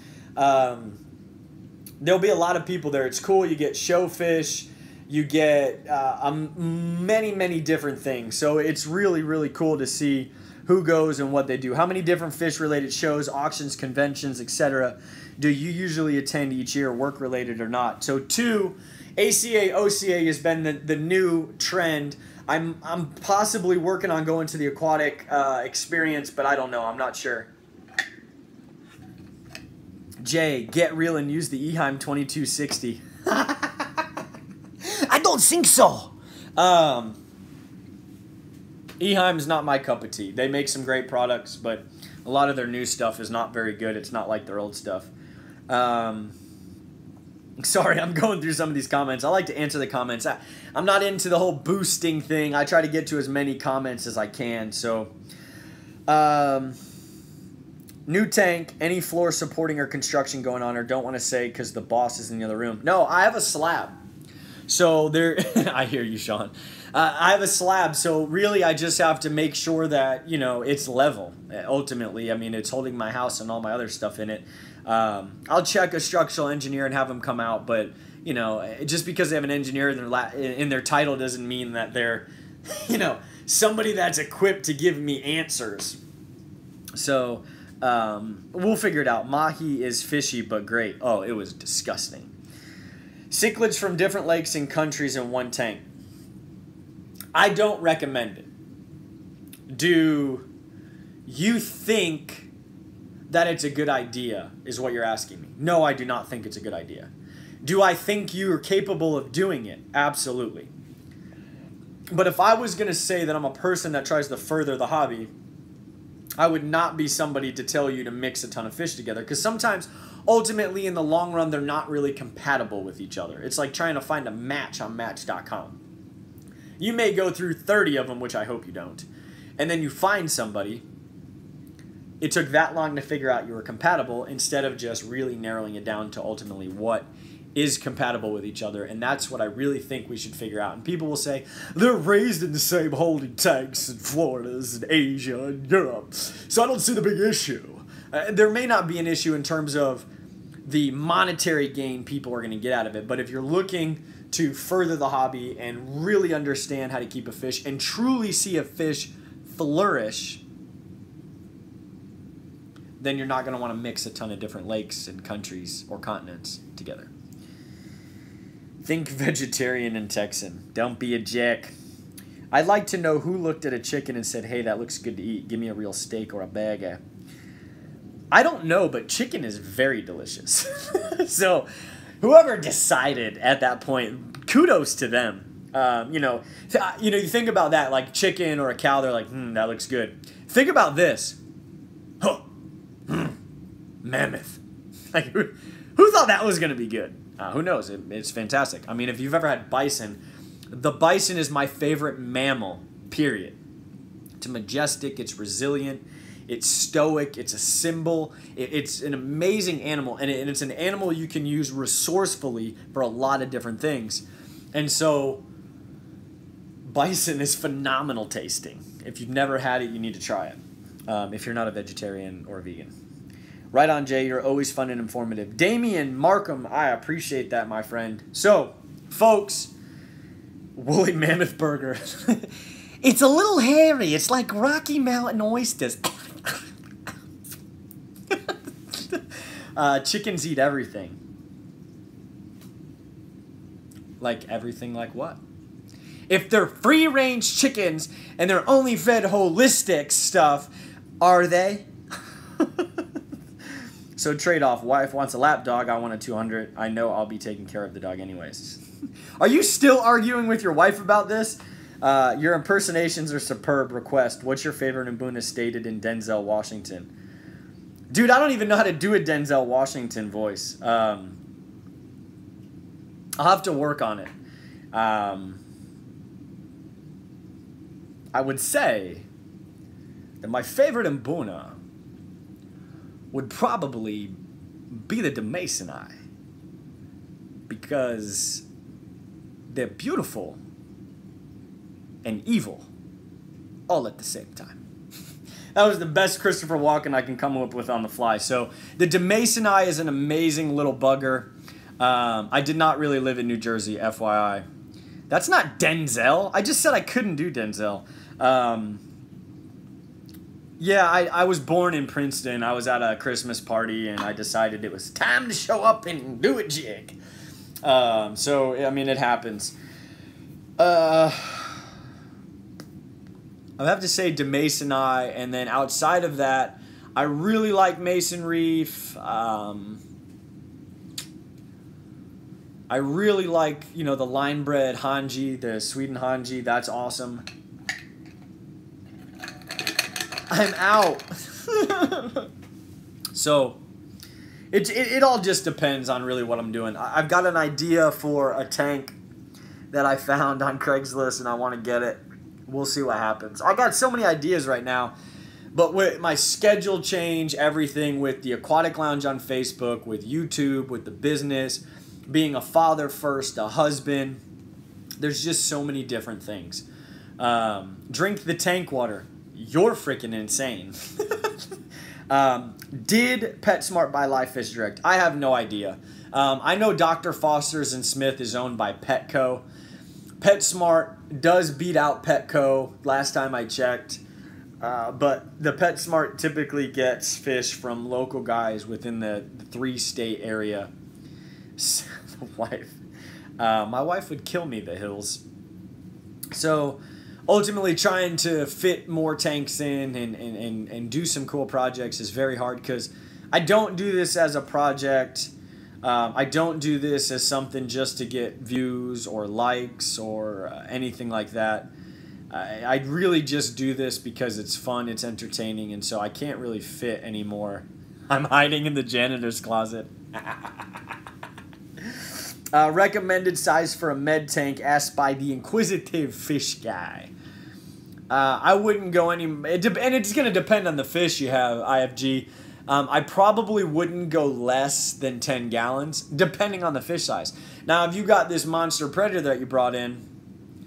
There'll be a lot of people there. It's cool. You get show fish. You get many, many different things. So it's really, really cool to see who goes and what they do. How many different fish-related shows, auctions, conventions, etc. do you usually attend each year, work-related or not? So 2, ACA, OCA has been the new trend. I'm possibly working on going to the aquatic experience, but I don't know. I'm not sure. Jay, get real and use the Eheim 2260. I don't think so. Eheim's not my cup of tea. They make some great products, but a lot of their new stuff is not very good. It's not like their old stuff. Sorry, I'm going through some of these comments. I like to answer the comments. I'm not into the whole boosting thing. I try to get to as many comments as I can. So, new tank, any floor supporting or construction going on, or don't want to say because the boss is in the other room. No, I have a slab. So there, I hear you, Sean. I have a slab, so really I just have to make sure that, you know, it's level. Ultimately, I mean, it's holding my house and all my other stuff in it. I'll check a structural engineer and have them come out, but, you know, just because they have an engineer in their title doesn't mean that they're, you know, somebody that's equipped to give me answers. So, we'll figure it out. Mahi is fishy, but great. Oh, it was disgusting. Cichlids from different lakes and countries in one tank. I don't recommend it. Do you think that it's a good idea, is what you're asking me? No, I do not think it's a good idea. Do I think you are capable of doing it? Absolutely. But if I was going to say that I'm a person that tries to further the hobby, I would not be somebody to tell you to mix a ton of fish together, because sometimes, ultimately, in the long run, they're not really compatible with each other. It's like trying to find a match on Match.com. You may go through 30 of them, which I hope you don't, and then you find somebody. It took that long to figure out you were compatible instead of just really narrowing it down to ultimately what is compatible with each other, and that's what I really think we should figure out. And people will say, they're raised in the same holding tanks in Florida and Asia and Europe, so I don't see the big issue. There may not be an issue in terms of the monetary gain people are going to get out of it, but if you're looking to further the hobby and really understand how to keep a fish and truly see a fish flourish, then you're not going to want to mix a ton of different lakes and countries or continents together. Think vegetarian and Texan. Don't be a jack. I'd like to know who looked at a chicken and said, hey, that looks good to eat. Give me a real steak or a burger. I don't know, but chicken is very delicious. So whoever decided at that point, kudos to them. You think about that, like chicken or a cow, they're like, that looks good. Think about this. Huh. Mammoth. Like, who thought that was going to be good? Who knows? It's fantastic. I mean, if you've ever had bison, the bison is my favorite mammal, period. It's majestic, it's resilient, it's stoic, it's a symbol. It's an amazing animal, and it's an animal you can use resourcefully for a lot of different things. And so, bison is phenomenal tasting. If you've never had it, you need to try it, if you're not a vegetarian or a vegan. Right on, Jay. You're always fun and informative. Damian Markham, I appreciate that, my friend. So, folks, woolly mammoth burger. It's a little hairy. It's like Rocky Mountain oysters. Chickens eat everything. Like everything like what? If they're free-range chickens and they're only fed holistic stuff, are they? So trade-off, wife wants a lap dog, I want a 200. I know I'll be taking care of the dog anyways. Are you still arguing with your wife about this? Your impersonations are superb. Request, what's your favorite Mbuna stated in Denzel Washington? Dude, I don't even know how to do a Denzel Washington voice. I'll have to work on it. I would say that my favorite Mbuna would probably be the Demasoni, because they're beautiful and evil all at the same time. That was the best Christopher Walken I can come up with on the fly. So the Demasoni is an amazing little bugger. I did not really live in New Jersey, FYI. That's not Denzel. I just said I couldn't do Denzel. Yeah, I was born in Princeton. I was at a Christmas party, and I decided it was time to show up and do a jig. So, I mean, it happens. I have to say Demasoni, and then outside of that, I really like Mason Reef. I really like, you know, the line bred Hanji, the Sweden Hanji. That's awesome. I'm out. So it all just depends on really what I'm doing. I've got an idea for a tank that I found on Craigslist, and I want to get it. We'll see what happens. I got so many ideas right now, but with my schedule change, everything with the Aquatic Lounge on Facebook, with YouTube, with the business, being a father first, a husband, there's just so many different things. Drink the tank water. You're freaking insane. Did PetSmart buy Live Fish Direct? I have no idea. I know Dr. Foster's and Smith is owned by Petco. PetSmart does beat out Petco last time I checked. But the PetSmart typically gets fish from local guys within the 3-state area. My wife would kill me, the hills. So ultimately trying to fit more tanks in and do some cool projects is very hard, because I don't do this as a project. I don't do this as something just to get views or likes or anything like that. I really just do this because it's fun, it's entertaining, and so I can't really fit anymore. I'm hiding in the janitor's closet. Recommended size for a med tank asked by the inquisitive fish guy. I wouldn't go any... and it's going to depend on the fish you have, IFG. I probably wouldn't go less than 10 gallons, depending on the fish size. Now, if you got this monster predator that you brought in,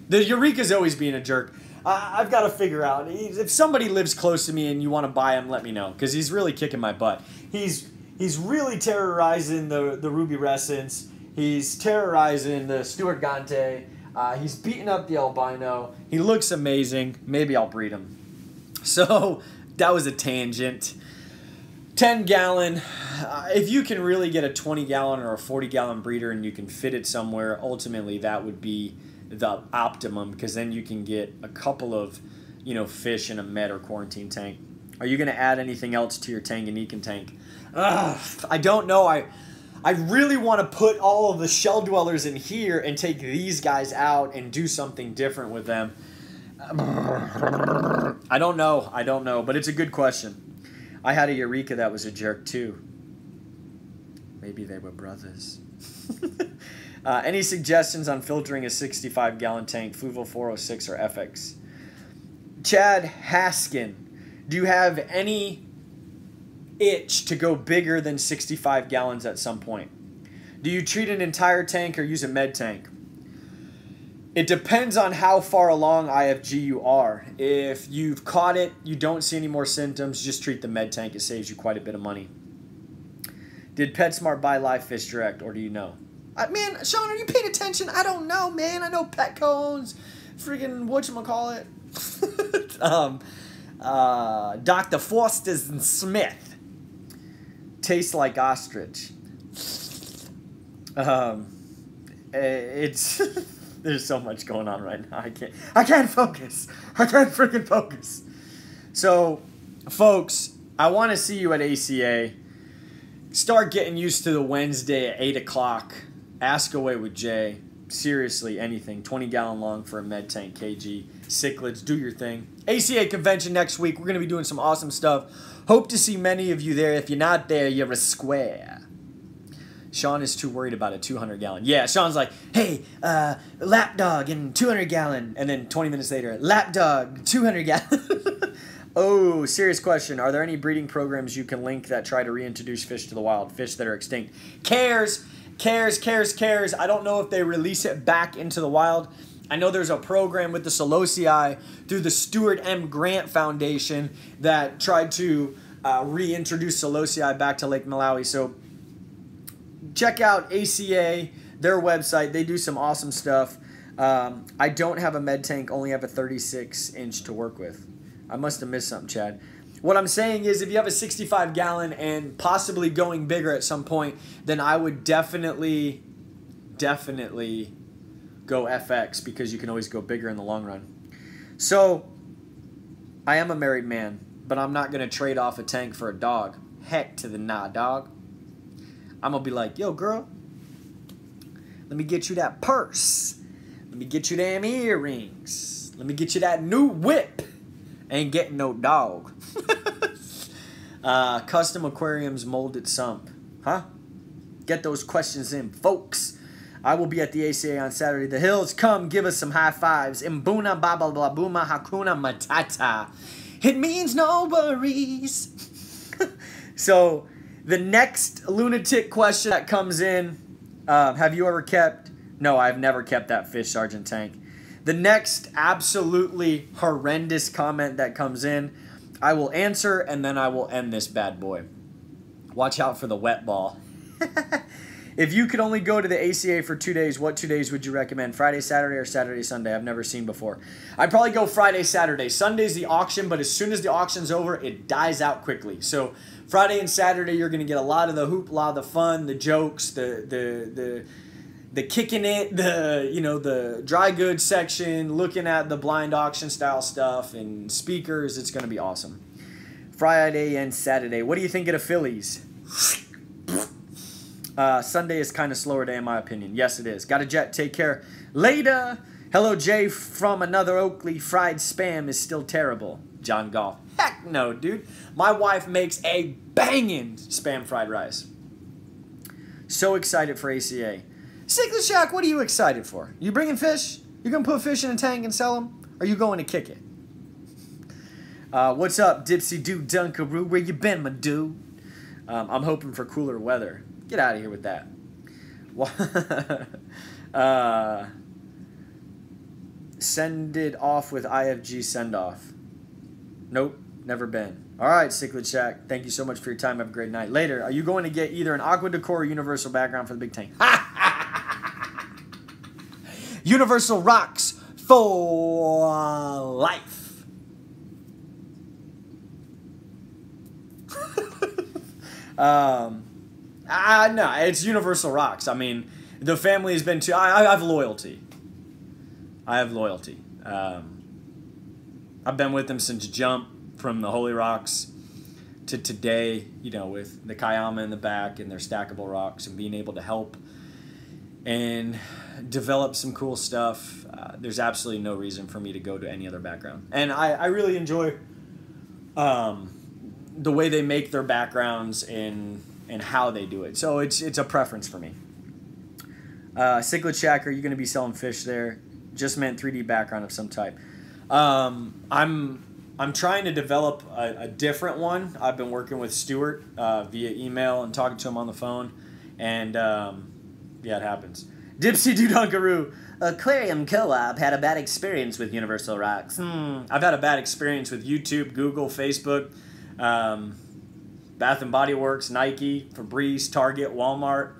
the Eureka's always being a jerk. I've got to figure out, if somebody lives close to me and you want to buy him, let me know, because he's really kicking my butt. He's really terrorizing the Ruby Rescents. He's terrorizing the Stuart Gante. He's beating up the albino. He looks amazing. Maybe I'll breed him. So that was a tangent. 10-gallon. If you can really get a 20-gallon or a 40-gallon breeder and you can fit it somewhere, ultimately that would be the optimum, because then you can get a couple of, you know, fish in a med or quarantine tank. Are you going to add anything else to your Tanganyika tank? I don't know. I really want to put all of the shell dwellers in here and take these guys out and do something different with them. I don't know, but it's a good question. I had a Eureka that was a jerk too. Maybe they were brothers. Any suggestions on filtering a 65-gallon tank, Fluval 406 or FX? Chad Haskin, do you have any itch to go bigger than 65 gallons at some point? Do you treat an entire tank or use a med tank? It depends on how far along IFG you are. If you've caught it, you don't see any more symptoms, just treat the med tank. It saves you quite a bit of money. Did PetSmart buy Live Fish Direct, or do you know? Man, Sean, are you paying attention? I don't know, man. I know Petco owns freaking whatchamacallit. Dr. Foster's and Smith. Tastes like ostrich. It's there's so much going on right now. I can't focus. I can't freaking focus. So, folks, I want to see you at ACA. Start getting used to the Wednesday at 8 o'clock. Ask Away with Jay. Seriously, anything. 20-gallon long for a med tank KG. Cichlids, do your thing. ACA convention next week. We're going to be doing some awesome stuff. Hope to see many of you there. If you're not there, you're a square. Sean is too worried about a 200-gallon. Yeah, Sean's like, hey, lapdog and 200-gallon. And then 20 minutes later, lapdog, 200-gallon. Oh, serious question. Are there any breeding programs you can link that try to reintroduce fish to the wild, fish that are extinct? Cares. I don't know if they release it back into the wild. I know there's a program with the Celosii through the Stuart M. Grant Foundation that tried to reintroduce Celosii back to Lake Malawi. So check out ACA, their website. They do some awesome stuff. I don't have a med tank, only have a 36-inch to work with. I must have missed something, Chad. What I'm saying is if you have a 65-gallon and possibly going bigger at some point, then I would definitely go FX, because you can always go bigger in the long run. So, I am a married man, but I'm not going to trade off a tank for a dog. Heck to the nah, dog. I'm going to be like, yo, girl, Let me get you that purse. Let me get you them earrings. Let me get you that new whip. Ain't getting no dog. Custom aquariums molded sump. Huh? Get those questions in, folks. I will be at the ACA on Saturday. The Hills, come give us some high fives. Mbuna ba blah blah booma hakuna matata. It means no worries. So the next lunatic question that comes in, have you ever kept? No, I've never kept that fish, Sergeant Tank. The next absolutely horrendous comment that comes in, I will answer and then I will end this bad boy. Watch out for the wet ball. If you could only go to the ACA for 2 days, what 2 days would you recommend? Friday, Saturday, or Saturday, Sunday? I've never seen before. I'd probably go Friday, Saturday. Sunday's the auction, but as soon as the auction's over, it dies out quickly. So Friday and Saturday, you're going to get a lot of the hoopla, the fun, the jokes, the kicking it, the dry goods section, looking at the blind auction style stuff and speakers. It's going to be awesome. Friday and Saturday. What do you think of the Phillies? Sunday is kind of slower day in my opinion. Yes, it is. Got a jet. Take care. Later. Hello, Jay from another Oakley. Fried spam is still terrible. John Goff. Heck no, dude. My wife makes a banging spam fried rice. So excited for ACA. Cichlid Shack, what are you excited for? You bringing fish? You going to put fish in a tank and sell them? Or are you going to kick it? What's up, Dipsy Doo Dunkaroo? Where you been, my dude? I'm hoping for cooler weather. Get out of here with that. Send it off with IFG send off. Nope, never been. All right, Cichlid Shack. Thank you so much for your time. Have a great night. Later, are you going to get either an Aqua Decor or Universal background for the big tank? Universal rocks for life. No, it's Universal rocks. I mean, the family has been too. I have loyalty. I have loyalty. I've been with them since jump, from the Holy Rocks to today, you know, with the Kayama in the back and their stackable rocks and being able to help and develop some cool stuff. There's absolutely no reason for me to go to any other background. And I really enjoy the way they make their backgrounds and how they do it. So it's a preference for me. Cichlid Shack, are you going to be selling fish there? Just meant 3D background of some type. I'm trying to develop a different one. I've been working with Stuart via email and talking to him on the phone. And yeah, it happens. Dipsy Doo Dunkaroo. Aquarium Co-op had a bad experience with Universal Rocks. I've had a bad experience with YouTube, Google, Facebook, Bath & Body Works, Nike, Febreze, Target, Walmart.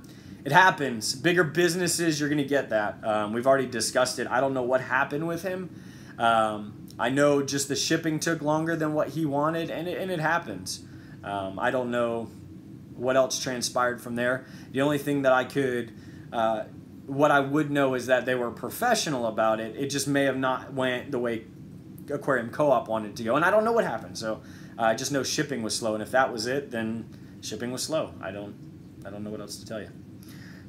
It happens. Bigger businesses, you're going to get that. We've already discussed it. I don't know what happened with him. I know just the shipping took longer than what he wanted, and it happens. I don't know what else transpired from there. The only thing that I could, what I would know is that they were professional about it. It just may have not went the way Aquarium Co-op wanted it to go, and I don't know what happened. So I just know shipping was slow, and if that was it, then shipping was slow. I don't know what else to tell you.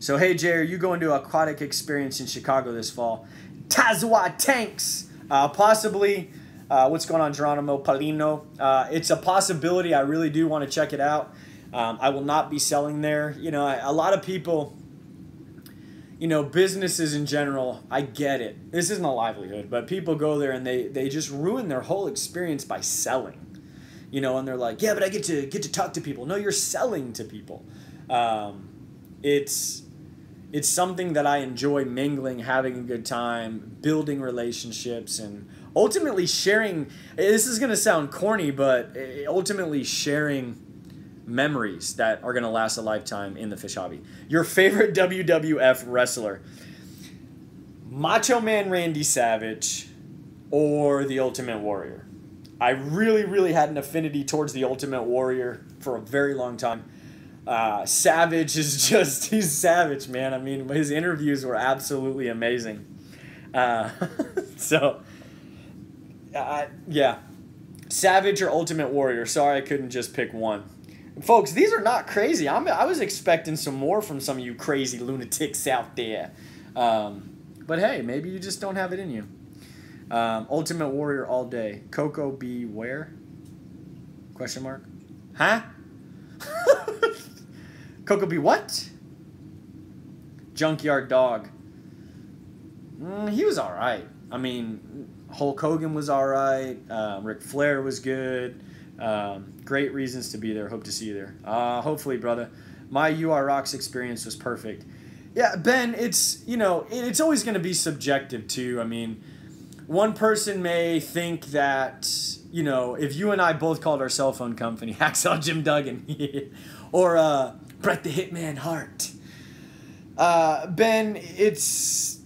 So hey Jay, are you going to aquatic experience in Chicago this fall? Tazwa Tanks, possibly. What's going on, Geronimo Palino? It's a possibility. I really do want to check it out. I will not be selling there. You know, a lot of people, you know, businesses in general, I get it. This isn't a livelihood, but people go there and they just ruin their whole experience by selling. You know, and they're like, yeah, but I get to talk to people. No, you're selling to people. It's something that I enjoy, mingling, having a good time, building relationships, and ultimately sharing. This is going to sound corny, but ultimately sharing memories that are going to last a lifetime in the fish hobby. Your favorite WWF wrestler? Macho Man Randy Savage or the Ultimate Warrior? I really, really had an affinity towards the Ultimate Warrior for a very long time. Savage is just, he's savage, man. I mean, his interviews were absolutely amazing. So, yeah. Savage or Ultimate Warrior. Sorry I couldn't just pick one. Folks, these are not crazy. I was expecting some more from some of you crazy lunatics out there. But hey, maybe you just don't have it in you. Ultimate Warrior all day. Coco be where? Question mark. Huh? Coco be what? Junkyard Dog. He was all right. I mean, Hulk Hogan was all right. Ric Flair was good. Great reasons to be there. Hope to see you there. Hopefully, brother. My UR Rocks experience was perfect. Yeah, Ben, it's, you know, it's always going to be subjective, too. I mean, one person may think that, you know, if you and I both called our cell phone company Hacksaw Jim Duggan or Bret the Hitman Hart, Ben, it's,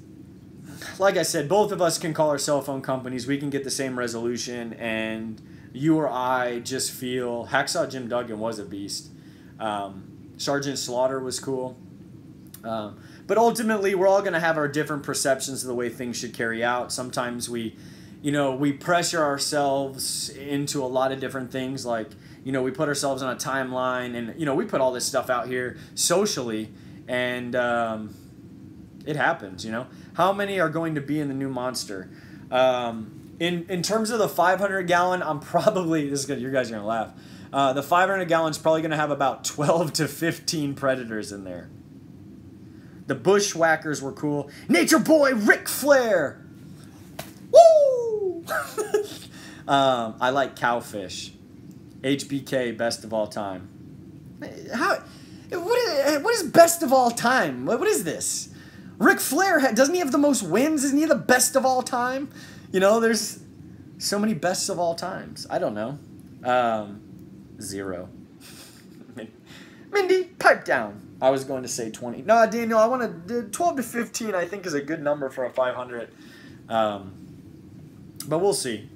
like I said, both of us can call our cell phone companies. We can get the same resolution, and you or I just feel Hacksaw Jim Duggan was a beast. Sergeant Slaughter was cool. But ultimately, we're all going to have our different perceptions of the way things should carry out. Sometimes we pressure ourselves into a lot of different things. Like, you know, we put ourselves on a timeline, and, you know, we put all this stuff out here socially, and it happens, you know. How many are going to be in the new Monster? In terms of the 500-gallon, I'm probably, this is good, you guys are going to laugh. The 500-gallon is probably going to have about 12 to 15 Predators in there. The Bushwhackers were cool. Nature Boy Ric Flair! Woo! I like Cowfish. HBK, best of all time. What is best of all time? What is this? Ric Flair, doesn't he have the most wins? Isn't he the best of all time? You know, there's so many bests of all times. I don't know. 0. Mindy, pipe down. I was going to say 20. No, Daniel, I want to 12 to 15. I think is a good number for a 500. But we'll see.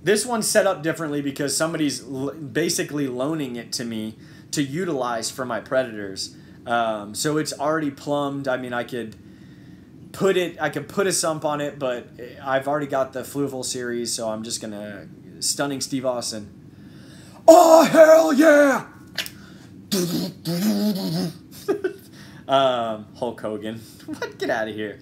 This one's set up differently because somebody's basically loaning it to me to utilize for my Predators. So it's already plumbed. I mean, I could put a sump on it, but I've already got the Fluval series, so I'm just gonna Stunning Steve Austin. Oh hell yeah! Hulk Hogan. What? Get out of here.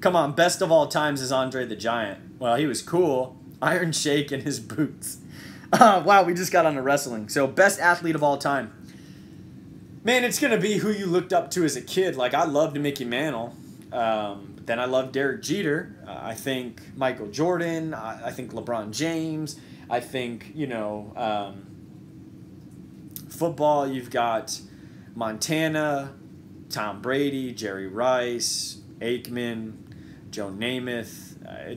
Come on, best of all times is Andre the Giant. Well, he was cool. Iron Shake and his boots. Wow, we just got on to wrestling. So, best athlete of all time. Man, it's going to be who you looked up to as a kid. Like, I loved Mickey Mantle. Then I loved Derek Jeter. I think Michael Jordan. I think LeBron James. I think, you know, football, you've got Montana, Tom Brady, Jerry Rice, Aikman, Joe Namath.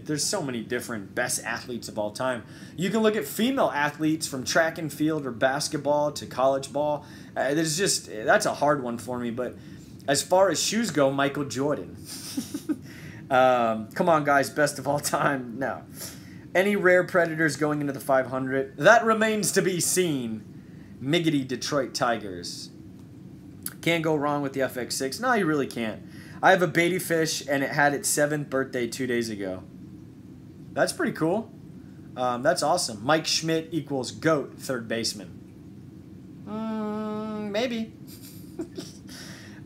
There's so many different best athletes of all time. You can look at female athletes from track and field or basketball to college ball. That's a hard one for me. But as far as shoes go, Michael Jordan. Come on, guys, best of all time. No. Any rare Predators going into the 500? That remains to be seen. Miggity Detroit Tigers. Can't go wrong with the FX6. No, you really can't. I have a baby fish, and it had its 7th birthday 2 days ago. That's pretty cool. That's awesome. Mike Schmidt equals GOAT, third baseman. Maybe.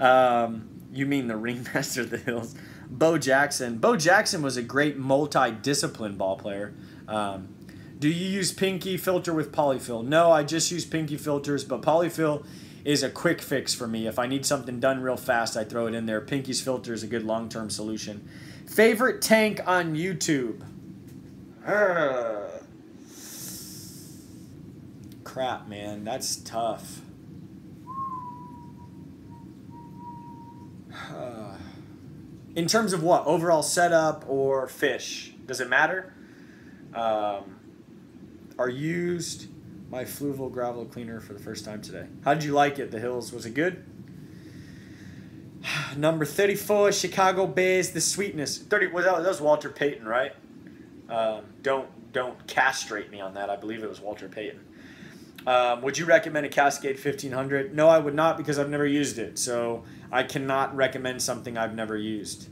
You mean the ringmaster of the hills. Bo Jackson. Bo Jackson was a great multi-discipline ball player. Do you use Pinky filter with polyfill? No, I just use Pinky filters, but polyfill is a quick fix for me. If I need something done real fast, I throw it in there. Pinky's filter is a good long-term solution. Favorite tank on YouTube? Crap, man. That's tough. In terms of what? Overall setup or fish? Does it matter? Are used my Fluval gravel cleaner for the first time today. How did you like it? The hills, was it good? Number 34, Chicago Bears, the sweetness. 30. That was Walter Payton, right? Don't castrate me on that. I believe it was Walter Payton. Would you recommend a Cascade 1500? No, I would not, because I've never used it. So I cannot recommend something I've never used.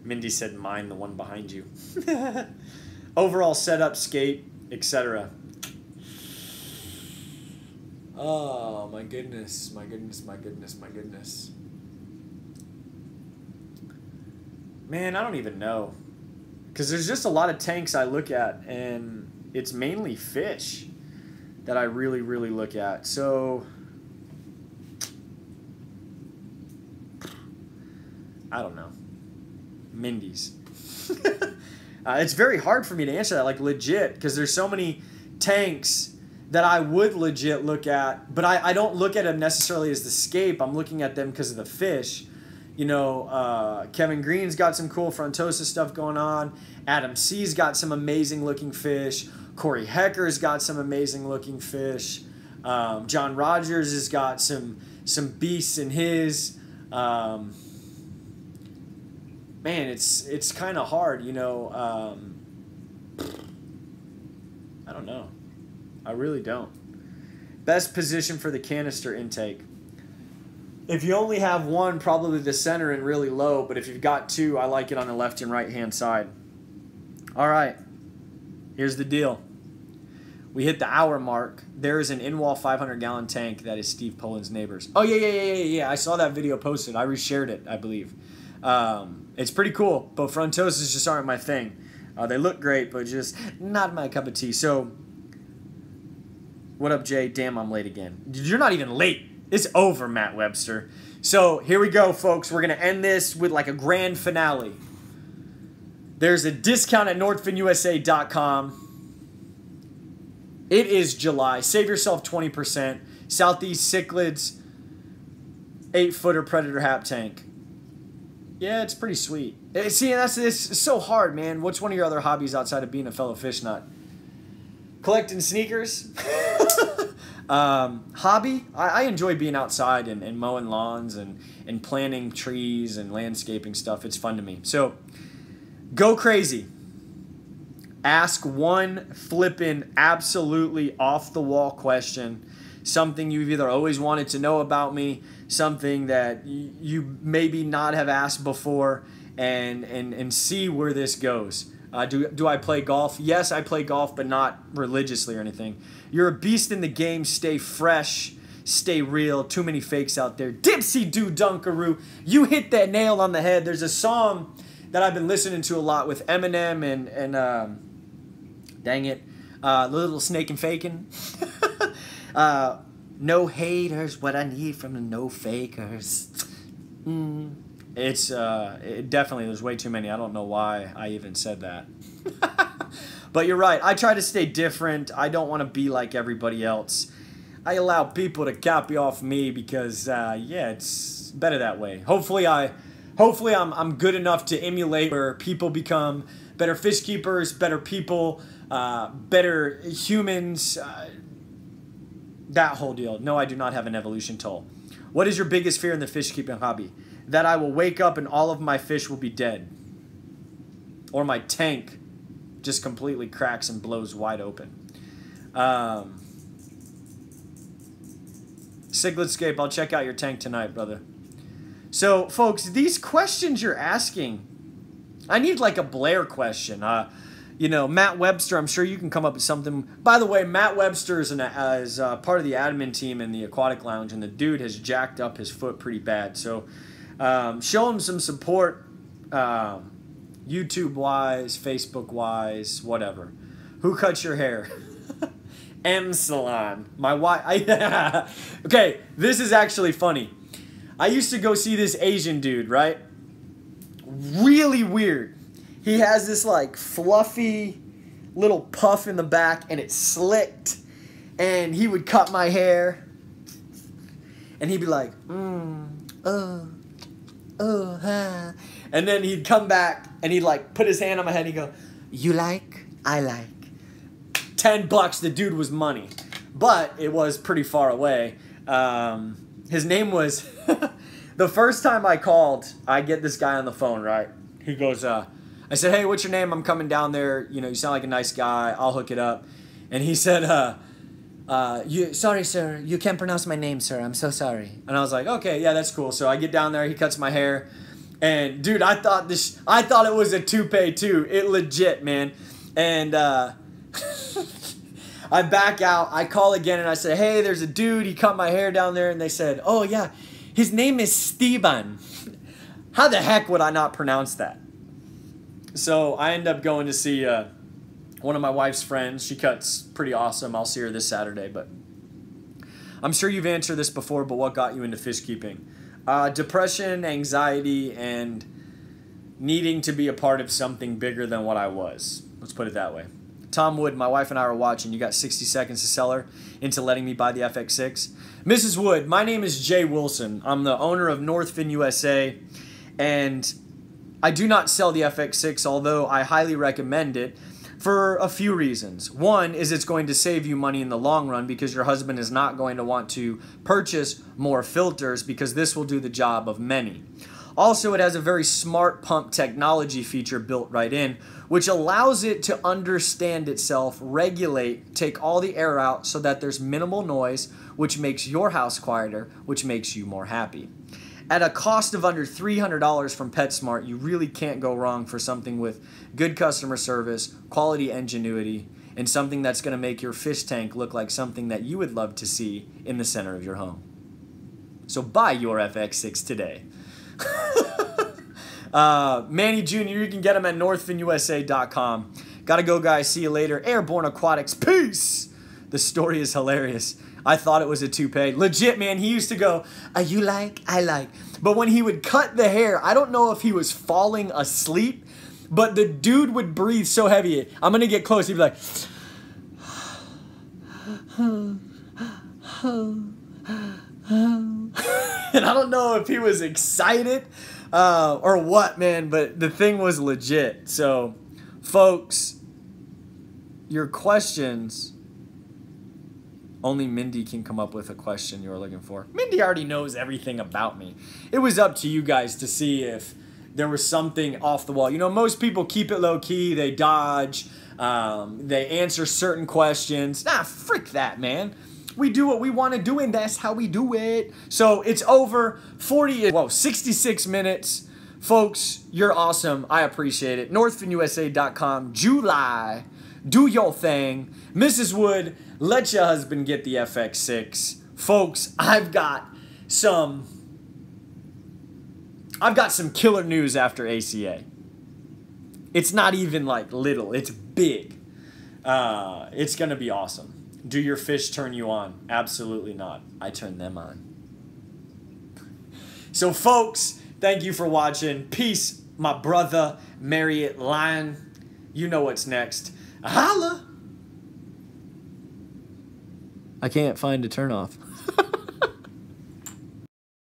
Mindy said mine, the one behind you. Overall setup, skate, etc. Oh, my goodness, my goodness, my goodness, my goodness. Man, I don't even know. Because there's just a lot of tanks I look at, and it's mainly fish that I really, really look at. So, I don't know. Mindy's. It's very hard for me to answer that, like legit, because there's so many tanks that I would legit look at, but I don't look at them necessarily as the scape. I'm looking at them because of the fish. You know, Kevin Green's got some cool Frontosa stuff going on. Adam C's got some amazing looking fish. Corey Hecker's got some amazing looking fish. John Rogers has got some beasts in his. Man, it's kind of hard, you know. I don't know. I really don't. Best position for the canister intake. If you only have one, probably the center and really low. But if you've got two, I like it on the left and right hand side. All right. Here's the deal. We hit the hour mark. There is an in-wall 500-gallon tank that is Steve Poland's neighbor's. Oh, yeah. I saw that video posted. I reshared it, I believe. It's pretty cool, but Frontosas just aren't my thing. They look great, but just not my cup of tea. So, what up, Jay? Damn, I'm late again. You're not even late. It's over, Matt Webster. So, here we go, folks. We're going to end this with like a grand finale. There's a discount at NorthfinUSA.com. It is July. Save yourself 20%. Southeast Cichlids 8-footer Predator Hap Tank. Yeah, it's pretty sweet. See, it's so hard, man. What's one of your other hobbies outside of being a fellow fish nut? Collecting sneakers. Hobby? I enjoy being outside and mowing lawns and planting trees and landscaping stuff. It's fun to me. So, go crazy. Ask one flippin' absolutely off-the-wall question. Something you've either always wanted to know about me, something that you maybe not have asked before, and see where this goes. Do I play golf? Yes, I play golf, but not religiously or anything. You're a beast in the game. Stay fresh. Stay real. Too many fakes out there. Dipsy Doo Dunkaroo. You hit that nail on the head. There's a song that I've been listening to a lot with Eminem and dang it, Little Snake and Fakin'. No haters, what I need from the no fakers. It definitely, there's way too many. I don't know why I even said that. But you're right. I try to stay different. I don't want to be like everybody else. I allow people to copy off me because, yeah, it's better that way. Hopefully I'm good enough to emulate where people become better fish keepers, better people, better humans, that whole deal. No, I do not have an evolution toll. What is your biggest fear in the fish keeping hobby? That I will wake up and all of my fish will be dead. Or my tank just completely cracks and blows wide open. Cichlidscape, I'll check out your tank tonight, brother. So, folks, these questions you're asking, I need like a Blair question. You know, Matt Webster, I'm sure you can come up with something. By the way, Matt Webster is part of the admin team in the Aquatic Lounge, and the dude has jacked up his foot pretty bad. So, show him some support, YouTube-wise, Facebook-wise, whatever. Who cuts your hair? M Salon. My wife. Okay, this is actually funny. I used to go see this Asian dude, right? Really weird. He has this like fluffy little puff in the back and it's slicked. And he would cut my hair. And he'd be like, huh. And then he'd come back and he'd like put his hand on my head and he'd go, you like? I like. $10, the dude was money. But it was pretty far away. His name was, the first time I called, I get this guy on the phone, right? He goes, I said, hey, what's your name? I'm coming down there. You know, you sound like a nice guy. I'll hook it up. And he said, sorry, sir. You can't pronounce my name, sir. I'm so sorry. And I was like, okay, yeah, that's cool. So I get down there. He cuts my hair. And, dude, I thought it was a toupee, too. It legit, man. And I back out. I call again, and I say, hey, there's a dude. He cut my hair down there. And they said, oh, yeah, his name is Steven. How the heck would I not pronounce that? So I end up going to see one of my wife's friends. She cuts pretty awesome. I'll see her this Saturday. But I'm sure you've answered this before, but what got you into fish keeping? Depression, anxiety, and needing to be a part of something bigger than what I was. Let's put it that way. Tom Wood, my wife and I are watching. You got 60 seconds to sell her into letting me buy the FX6. Mrs. Wood, my name is Jay Wilson. I'm the owner of Northfin USA, and I do not sell the FX6, although I highly recommend it for a few reasons. One is it's going to save you money in the long run because your husband is not going to want to purchase more filters because this will do the job of many. Also, it has a very smart pump technology feature built right in, which allows it to understand itself, regulate, take all the air out so that there's minimal noise, which makes your house quieter, which makes you more happy. At a cost of under $300 from PetSmart, you really can't go wrong for something with good customer service, quality ingenuity, and something that's going to make your fish tank look like something that you would love to see in the center of your home. So buy your FX6 today. Manny Jr., you can get him at northfinusa.com. Gotta go, guys. See you later. Airborne Aquatics. Peace. The story is hilarious. I thought it was a toupee. Legit, man. He used to go, you like, I like. But when he would cut the hair, I don't know if he was falling asleep, but the dude would breathe so heavy. I'm going to get close. He'd be like, and I don't know if he was excited or what, man, but the thing was legit. So, folks, your questions, only Mindy can come up with a question you're looking for. Mindy already knows everything about me. It was up to you guys to see if there was something off the wall. You know, most people keep it low key. They dodge. They answer certain questions. Nah, frick that, man. We do what we want to do, and that's how we do it. So it's over. 66 minutes. Folks, you're awesome. I appreciate it. NorthfinUSA.com. July. Do your thing. Mrs. Wood, let your husband get the FX6. Folks, I've got some killer news after ACA. It's not even like little. It's big. It's going to be awesome. Do your fish turn you on? Absolutely not. I turn them on. So, folks, thank you for watching. Peace, my brother, Marriott Lion. You know what's next. Holla! I can't find a turn off.